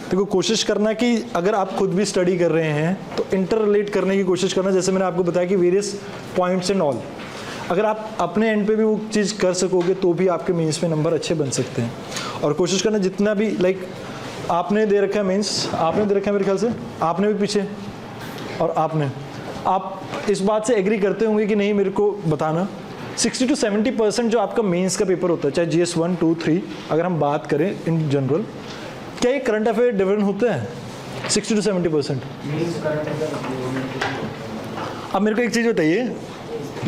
देखो, कोशिश करना कि अगर आप खुद भी स्टडी कर रहे हैं तो इंटर रिलेट करने की कोशिश करना। जैसे मैंने आपको बताया कि वेरियस पॉइंट्स एंड ऑल, अगर आप अपने एंड पे भी वो चीज़ कर सकोगे तो भी आपके मेंस में नंबर अच्छे बन सकते हैं। और कोशिश करना जितना भी लाइक आपने दे रखा है मेंस, आपने दे रखा है मेरे ख्याल से, आपने भी पीछे, और आप इस बात से एग्री करते होंगे कि नहीं? मेरे को बताना 60 to 70% जो आपका मेंस का पेपर होता है, चाहे GS 1, 2, 3 अगर हम बात करें इन जनरल, क्या ये करंट अफेयर डिफरेंट होते हैं 60 to 70%? अब मेरे को एक चीज़ बताइए,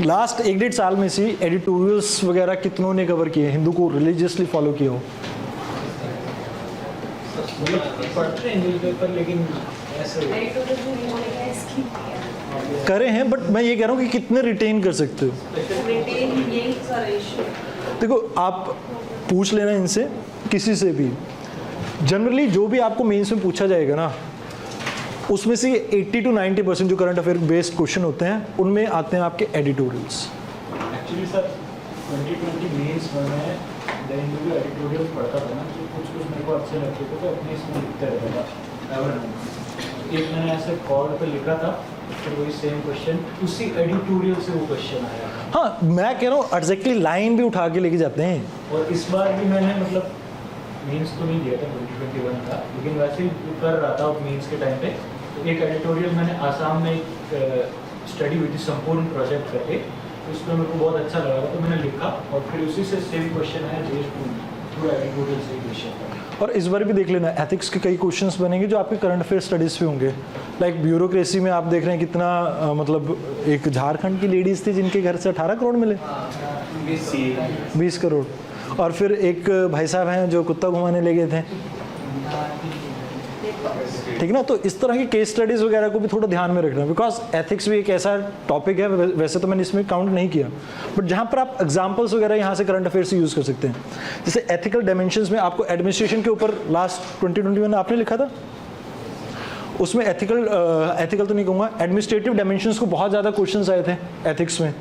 लास्ट 1-1.5 साल में से एडिटोरियल्स वगैरह कितनों ने कवर किए, हिंदू को रिलीजियसली फॉलो किया हो? पढ़ते हैं न्यूज़पेपर, लेकिन ऐसे करे हैं, बट मैं ये कह रहा हूँ कि कितने रिटेन कर सकते हो? यही सारा इशू। देखो, आप पूछ लेना इनसे, किसी से भी। जनरली जो भी आपको मेंस में पूछा जाएगा ना, उसमें से 80 to 90% जो करंट अफेयर बेस्ड क्वेश्चन होते हैं उनमें आते हैं आपके एडिटोरियल्स। एक्चुअली सर 2020 मेंस में मैं द हिंदू के एडिटोरियल पढ़ता था ना, तो कुछ मेरे को अच्छे लगते थे तो अपने इसमें लिखते रहता था। एक मैंने ऐसे कॉल पे लिखा था, फिर वही सेम क्वेश्चन उसी एडिटोरियल से वो क्वेश्चन आया। हाँ, मैं कह रहा हूँ एग्जैक्टली लाइन भी उठा के लेके जाते हैं। और इस बार भी मैंने मतलब मीन्स तो नहीं दिया था 2021 का, लेकिन वैसे ही कर रहा था मीन्स के टाइम पे। तो एक एडिटोरियल मैंने आसाम में एक स्टडी हुई थी संपूर्ण प्रोजेक्ट करके, उसमें मेरे को बहुत अच्छा लगा तो मैंने लिखा और फिर उसी से सेम क्वेश्चन है देश थ्रू एटीट्यूडल से क्वेश्चन। और इस बार भी देख लेना, एथिक्स के कई क्वेश्चंस बनेंगे जो आपके करंट अफेयर स्टडीज़ पे होंगे। लाइक ब्यूरोक्रेसी में आप देख रहे हैं कितना मतलब एक झारखंड की लेडीज़ थी जिनके घर से 18 करोड़ मिले, 20 करोड़। और फिर एक भाई साहब हैं जो कुत्ता घुमाने ले गए थे, ठीक ना। तो इस तरह की केस स्टडीज़ वगैरह को भी थोड़ा ध्यान में रखना, बिकॉज एथिक्स भी एक ऐसा टॉपिक है, वैसे तो मैंने इसमें काउंट नहीं किया, बट जहाँ पर आप एग्जांपल्स वगैरह यहाँ से करंट अफेयर से यूज़ कर सकते हैं। जैसे एथिकल डायमेंशंस में आपको एडमिनिस्ट्रेशन के ऊपर लास्ट 2021 में आपने लिखा था, उसमें एथिकल तो नहीं कहूँगा, एडमिनिस्ट्रेटिव डायमेंशंस को बहुत ज़्यादा क्वेश्चंस आए थे एथिक्स में।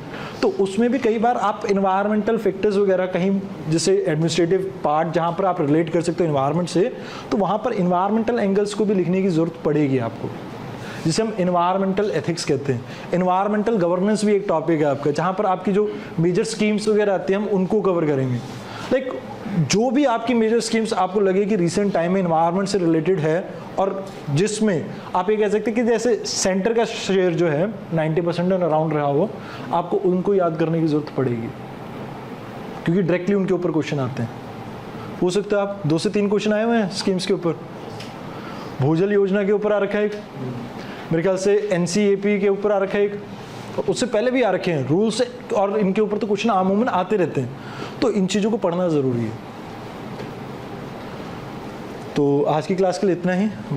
तो उसमें भी कई बार आप इन्वायरमेंटल फैक्टर्स वगैरह कहीं, जैसे एडमिनिस्ट्रेटिव पार्ट जहाँ पर आप रिलेट कर सकते हो इन्वायरमेंट से, तो वहाँ पर इन्वायरमेंटल एंगल्स को भी लिखने की ज़रूरत पड़ेगी आपको, जिसे हम इन्वायरमेंटल एथिक्स कहते हैं। इन्वायरमेंटल गवर्नेंस भी एक टॉपिक है आपका, जहाँ पर आपकी जो मेजर स्कीम्स वगैरह आती हैं हम उनको कवर करेंगे। लाइक जो भी आपकी मेजर स्कीम्स आपको लगे कि रिसेंट टाइम में इन्वायरमेंट से रिलेटेड है और जिसमें आप ये कह सकते हैं कि जैसे सेंटर का शेयर जो है 90% अराउंड रहा हो, आपको उनको याद करने की ज़रूरत पड़ेगी, क्योंकि डायरेक्टली उनके ऊपर क्वेश्चन आते हैं। हो सकता है आप 2 से 3 क्वेश्चन आए हुए हैं स्कीम्स के ऊपर। भूजल योजना के ऊपर आ रखा है एक, मेरे ख्याल से NCAP के ऊपर आ रखा है एक, उससे पहले भी आ रखे हैं रूल्स, और इनके ऊपर तो क्वेश्चन आमूमन आते रहते हैं, तो इन चीज़ों को पढ़ना ज़रूरी है। तो आज की क्लास के लिए इतना ही।